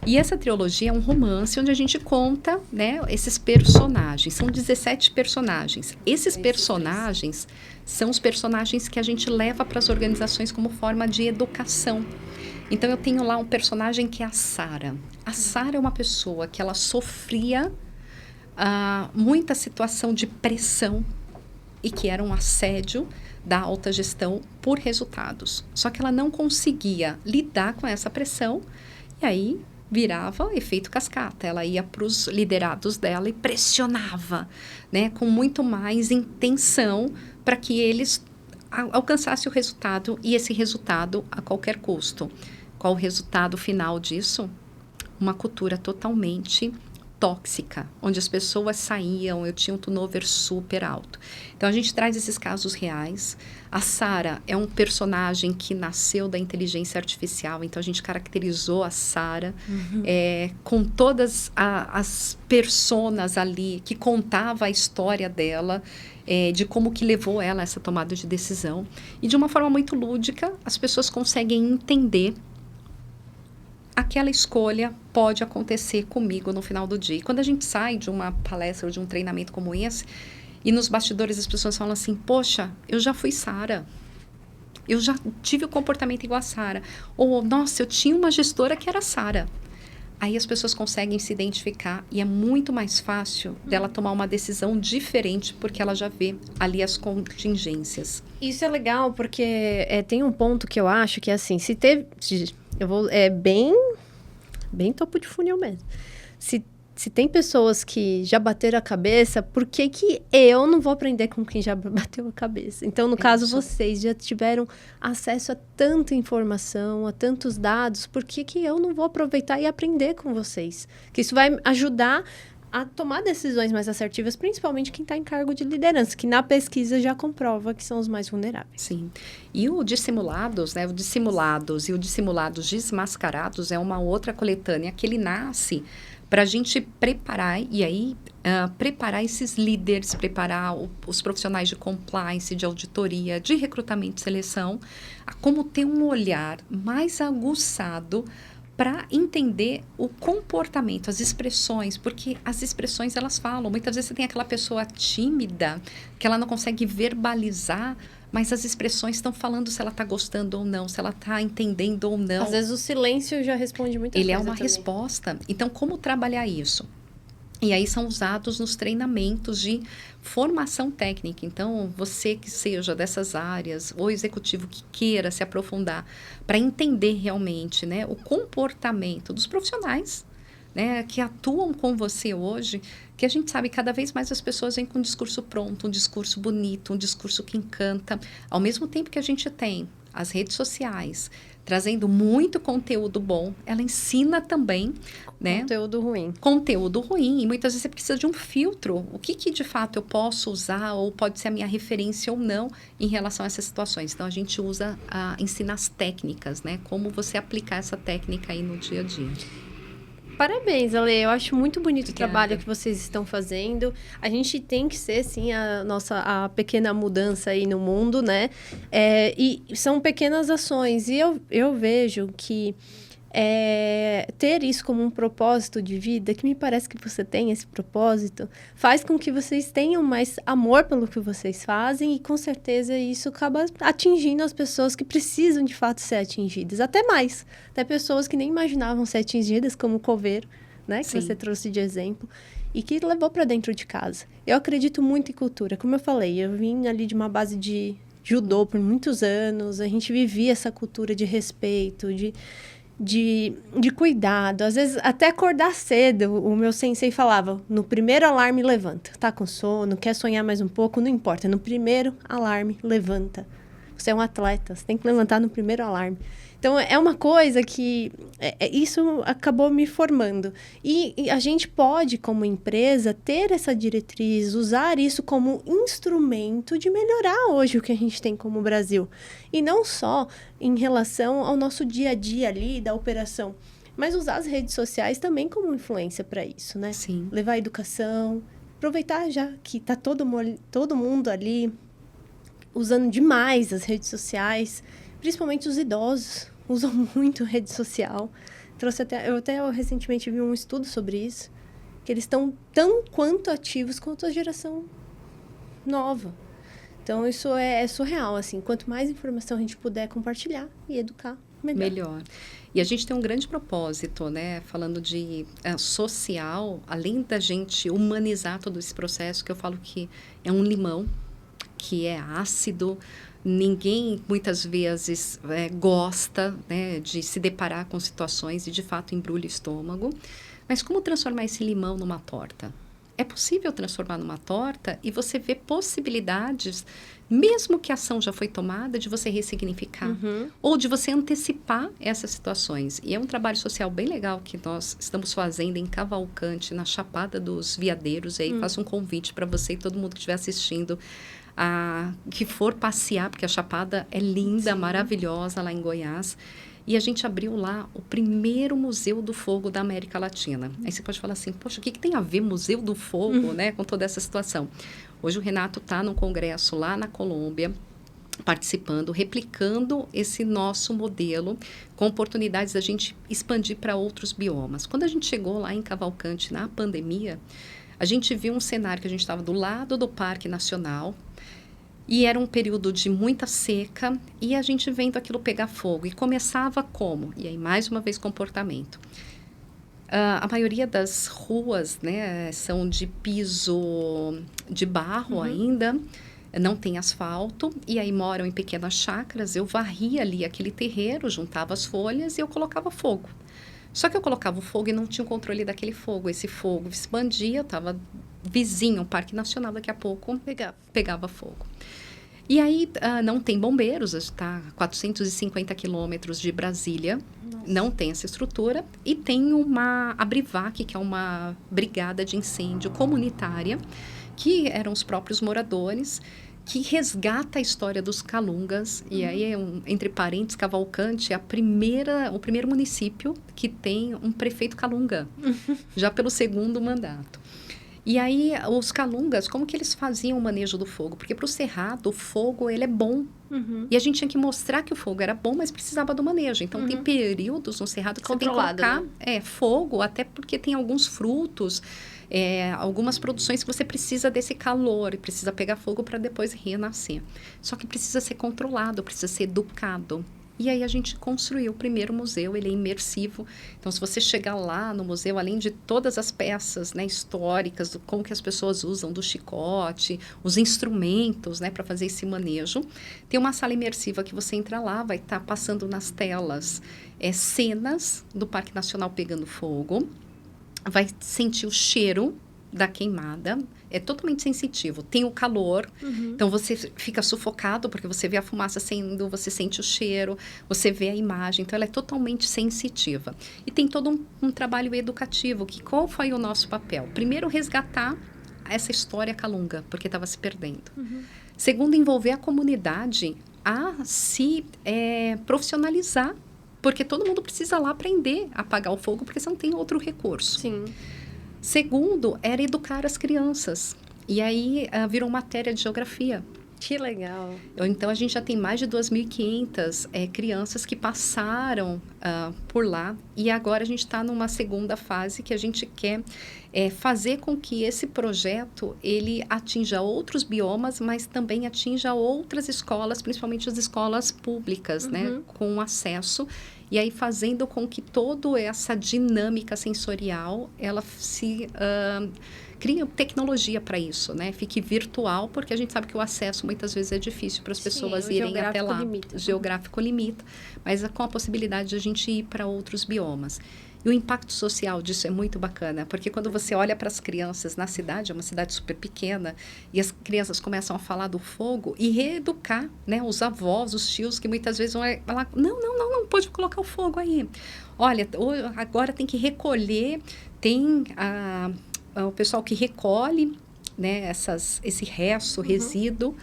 E essa trilogia é um romance onde a gente conta, né, esses personagens. São 17 personagens. Esses personagens são os personagens que a gente leva para as organizações como forma de educação. Então, eu tenho lá um personagem que é a Sara. A Sara é uma pessoa que ela sofria muita situação de pressão e que era um assédio da alta gestão por resultados. Só que ela não conseguia lidar com essa pressão e aí virava efeito cascata. Ela ia para os liderados dela e pressionava, né, com muito mais intenção para que eles alcançassem o resultado e esse resultado a qualquer custo. Qual o resultado final disso? Uma cultura totalmente tóxica, onde as pessoas saíam, eu tinha um turnover super alto. Então, a gente traz esses casos reais. A Sara é um personagem que nasceu da inteligência artificial, então a gente caracterizou a Sara com todas as personas ali que contava a história dela. de como que levou ela a essa tomada de decisão. E de uma forma muito lúdica, as pessoas conseguem entender aquela escolha pode acontecer comigo no final do dia. E quando a gente sai de uma palestra ou de um treinamento como esse, e nos bastidores as pessoas falam assim, poxa, eu já fui Sara. Eu já tive o comportamento igual a Sara. Ou, nossa, eu tinha uma gestora que era Sara. Aí as pessoas conseguem se identificar e é muito mais fácil dela tomar uma decisão diferente porque ela já vê ali as contingências. Isso é legal porque tem um ponto que eu acho que assim, se teve... é bem topo de funil mesmo. Se tem pessoas que já bateram a cabeça, por que eu não vou aprender com quem já bateu a cabeça? Então, no caso, vocês já tiveram acesso a tanta informação, a tantos dados, por que eu não vou aproveitar e aprender com vocês? Que isso vai ajudar a tomar decisões mais assertivas, principalmente quem está em cargo de liderança, que na pesquisa já comprova que são os mais vulneráveis. Sim. E o Dissimulados, né? O Dissimulados e o Dissimulados Desmascarados é uma outra coletânea que ele nasce para a gente preparar, e aí preparar esses líderes, preparar os profissionais de compliance, de auditoria, de recrutamento e seleção, a como ter um olhar mais aguçado para entender o comportamento, as expressões, porque as expressões elas falam. Muitas vezes você tem aquela pessoa tímida, que ela não consegue verbalizar, mas as expressões estão falando se ela está gostando ou não, se ela está entendendo ou não. Às vezes o silêncio já responde muita coisa. Ele é uma também. resposta. Então, como trabalhar isso? E aí são usados nos treinamentos de formação técnica. Então, você que seja dessas áreas, ou executivo que queira se aprofundar para entender realmente, né, o comportamento dos profissionais, né, que atuam com você hoje, que a gente sabe cada vez mais as pessoas vêm com um discurso pronto, um discurso bonito, um discurso que encanta. Ao mesmo tempo que a gente tem as redes sociais trazendo muito conteúdo bom, ela ensina também, né? Conteúdo ruim. Conteúdo ruim. E muitas vezes você precisa de um filtro. O que de fato eu posso usar ou pode ser a minha referência ou não em relação a essas situações. Então, a gente ensina as técnicas, né? Como você aplicar essa técnica aí no dia a dia. Parabéns, Ale. Eu acho muito bonito Obrigada. O trabalho que vocês estão fazendo. A gente tem que ser, sim, a pequena mudança aí no mundo, né? E são pequenas ações. E eu vejo que ter isso como um propósito de vida, que me parece que você tem esse propósito, faz com que vocês tenham mais amor pelo que vocês fazem e, com certeza, isso acaba atingindo as pessoas que precisam, de fato, ser atingidas. Até mais. Até pessoas que nem imaginavam ser atingidas, como o coveiro, né? Que você trouxe de exemplo. E que levou para dentro de casa. Eu acredito muito em cultura. Como eu falei, eu vim ali de uma base de judô por muitos anos. A gente vivia essa cultura de respeito, de cuidado, às vezes até acordar cedo. O meu sensei falava, no primeiro alarme levanta, tá com sono, quer sonhar mais um pouco, não importa, no primeiro alarme levanta. Você é um atleta, você tem que levantar no primeiro alarme. Então, é uma coisa que... isso acabou me formando. E a gente pode, como empresa, ter essa diretriz, usar isso como instrumento de melhorar hoje o que a gente tem como Brasil. E não só em relação ao nosso dia a dia ali, da operação, mas usar as redes sociais também como influência para isso, né? Sim. Levar a educação, aproveitar já que está todo mundo ali usando demais as redes sociais, principalmente os idosos. Usam muito rede social. Eu até recentemente vi um estudo sobre isso, que eles estão tão quanto ativos quanto a geração nova. Então, isso é surreal, assim. Quanto mais informação a gente puder compartilhar e educar, melhor. E a gente tem um grande propósito, né? Falando de social, além da gente humanizar todo esse processo, que eu falo que é um limão, que é ácido. Ninguém, muitas vezes, gosta, né, de se deparar com situações e, de fato, embrulha o estômago. Mas como transformar esse limão numa torta? É possível transformar numa torta e você vê possibilidades, mesmo que a ação já foi tomada, de você ressignificar. Uhum. Ou de você antecipar essas situações. E é um trabalho social bem legal que nós estamos fazendo em Cavalcante, na Chapada dos Veadeiros. E aí faço um convite para você e todo mundo que estiver assistindo, que for passear, porque a Chapada é linda, maravilhosa lá em Goiás. E a gente abriu lá o primeiro Museu do Fogo da América Latina. Aí você pode falar assim, poxa, o que tem a ver Museu do Fogo, né, com toda essa situação? Hoje o Renato está num congresso lá na Colômbia, participando, replicando esse nosso modelo, com oportunidades da gente expandir para outros biomas. Quando a gente chegou lá em Cavalcante, na pandemia, a gente viu um cenário que a gente estava do lado do Parque Nacional, e era um período de muita seca, e a gente vendo aquilo pegar fogo. E começava como? E aí, mais uma vez, comportamento. A maioria das ruas, né, são de piso de barro ainda, não tem asfalto, e aí moram em pequenas chácaras. Eu varria ali aquele terreiro, juntava as folhas e eu colocava fogo. Só que eu colocava o fogo e não tinha o controle daquele fogo. Esse fogo expandia, estava vizinho, o Parque Nacional, daqui a pouco pegava fogo. E aí não tem bombeiros, está a 450 quilômetros de Brasília, não tem essa estrutura. E tem a Brivac, que é uma brigada de incêndio comunitária, que eram os próprios moradores, que resgata a história dos Calungas. E aí, entre parênteses, Cavalcante é o primeiro município que tem um prefeito Calunga, já pelo segundo mandato. E aí, os Calungas, como que eles faziam o manejo do fogo? Porque para o cerrado, o fogo, ele é bom. E a gente tinha que mostrar que o fogo era bom, mas precisava do manejo. Então, tem períodos no cerrado que você tem que colocar fogo, até porque tem alguns frutos, algumas produções que você precisa desse calor, e precisa pegar fogo para depois renascer. Só que precisa ser controlado, precisa ser educado. E aí a gente construiu o primeiro museu, ele é imersivo. Então, se você chegar lá no museu, além de todas as peças, né, históricas, como que as pessoas usam do chicote, os instrumentos, né, para fazer esse manejo, tem uma sala imersiva que você entra lá, vai estar passando nas telas cenas do Parque Nacional pegando fogo, vai sentir o cheiro da queimada, é totalmente sensitivo. Tem o calor, então você fica sufocado, porque você vê a fumaça saindo, você sente o cheiro, você vê a imagem, então ela é totalmente sensitiva. E tem todo um trabalho educativo, que qual foi o nosso papel? Primeiro, resgatar essa história calunga, porque estava se perdendo. Segundo, envolver a comunidade a se profissionalizar, porque todo mundo precisa lá aprender a apagar o fogo, porque você não tem outro recurso. Sim. Segundo, era educar as crianças. E aí virou matéria de geografia. Que legal. Então, a gente já tem mais de 2.500 crianças que passaram por lá. E agora a gente está numa segunda fase que a gente quer fazer com que esse projeto ele atinja outros biomas, mas também atinja outras escolas, principalmente as escolas públicas, né, com acesso. E aí fazendo com que toda essa dinâmica sensorial, ela se cria tecnologia para isso, né? Fique virtual, porque a gente sabe que o acesso muitas vezes é difícil para as pessoas irem até lá. Limita. O geográfico limita, mas com a possibilidade de a gente ir para outros biomas. E o impacto social disso é muito bacana, porque quando você olha para as crianças na cidade, é uma cidade super pequena, e as crianças começam a falar do fogo e reeducar, né, os avós, os tios, que muitas vezes vão falar, não pode colocar o fogo aí. Olha, agora tem que recolher, tem o pessoal que recolhe, né, esse resto, resíduo,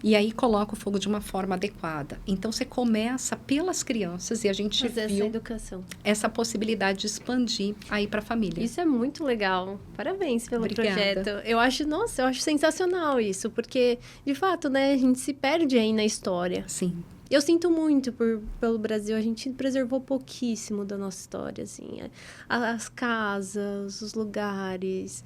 e aí coloca o fogo de uma forma adequada. Então, você começa pelas crianças e a gente fazer viu essa educação, essa possibilidade de expandir aí para a família. Isso é muito legal. Parabéns pelo Obrigada. projeto. Eu acho sensacional isso, porque, de fato, né, a gente se perde aí na história. Sim. Eu sinto muito pelo Brasil, a gente preservou pouquíssimo da nossa história, assim. As casas, os lugares...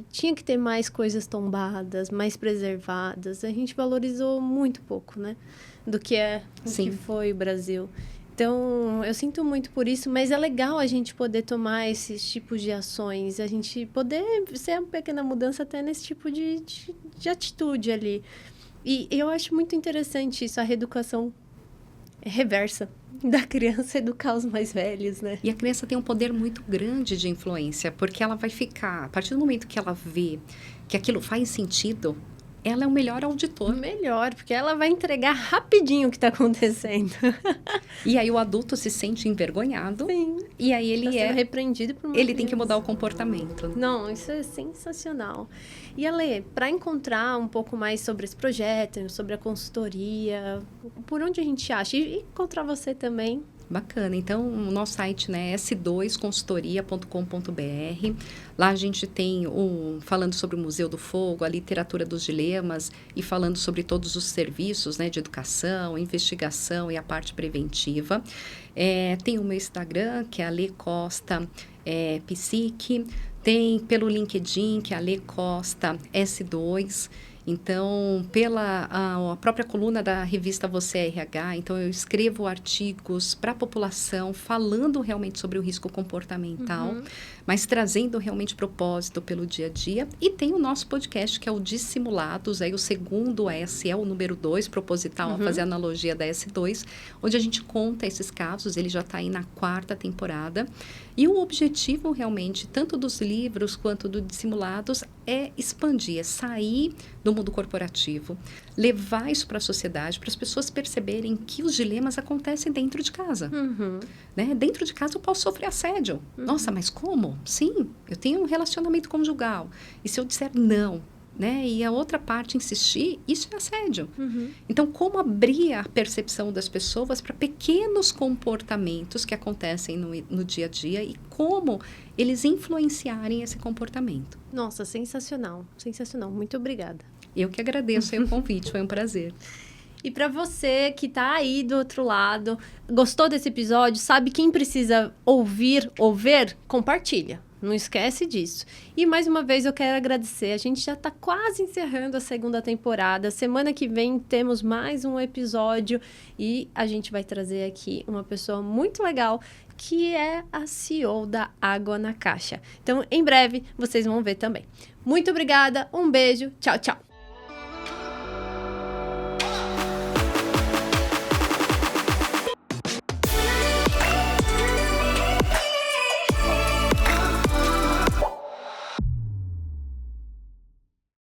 tinha que ter mais coisas tombadas, mais preservadas. A gente valorizou muito pouco, né? Do que que foi o Brasil. Então, eu sinto muito por isso, mas é legal a gente poder tomar esses tipos de ações, a gente poder ser uma pequena mudança até nesse tipo de atitude ali. E eu acho muito interessante isso, a reeducação reversa da criança educar os mais velhos, né? E a criança tem um poder muito grande de influência, porque ela vai ficar, a partir do momento que ela vê que aquilo faz sentido, ela é o melhor auditor. Melhor, porque ela vai entregar rapidinho o que está acontecendo. E aí o adulto se sente envergonhado. Sim. E aí ele Tá sendo repreendido por uma Ele tem que criança. mudar o comportamento. Não, isso é sensacional. E, Ale, para encontrar um pouco mais sobre esse projeto, sobre a consultoria, por onde a gente acha? E encontrar você também. Bacana. Então, o nosso site, né, é s2consultoria.com.br. Lá a gente tem falando sobre o Museu do Fogo, a literatura dos dilemas e falando sobre todos os serviços, né, de educação, investigação e a parte preventiva. Tem o meu Instagram, que é Ale Costa Psique. Tem pelo LinkedIn, que é Ale Costa S2. Então, pela a própria coluna da revista Você é RH, então eu escrevo artigos para a população falando realmente sobre o risco comportamental, mas trazendo realmente propósito pelo dia a dia. E tem o nosso podcast, que é o Dissimulados, aí o segundo S é o número 2, proposital, a fazer analogia da S2, onde a gente conta esses casos, ele já está aí na 4ª temporada. E o objetivo realmente, tanto dos livros quanto do Dissimulados, é expandir, é sair do mundo corporativo, levar isso para a sociedade, para as pessoas perceberem que os dilemas acontecem dentro de casa. Né? Dentro de casa eu posso sofrer assédio. Nossa, mas como? Sim, eu tenho um relacionamento conjugal. E se eu disser não, né? E a outra parte insistir, isso é assédio. Então, como abrir a percepção das pessoas para pequenos comportamentos que acontecem no dia a dia e como eles influenciarem esse comportamento. Nossa, sensacional, sensacional. Muito obrigada. Eu que agradeço aí o convite, foi um prazer. E para você que tá aí do outro lado, gostou desse episódio, sabe quem precisa ouvir ou ver? Compartilha. Não esquece disso. E mais uma vez eu quero agradecer. A gente já está quase encerrando a 2ª temporada. Semana que vem temos mais um episódio e a gente vai trazer aqui uma pessoa muito legal que é a CEO da Água na Caixa. Então, em breve, vocês vão ver também. Muito obrigada, um beijo, tchau, tchau.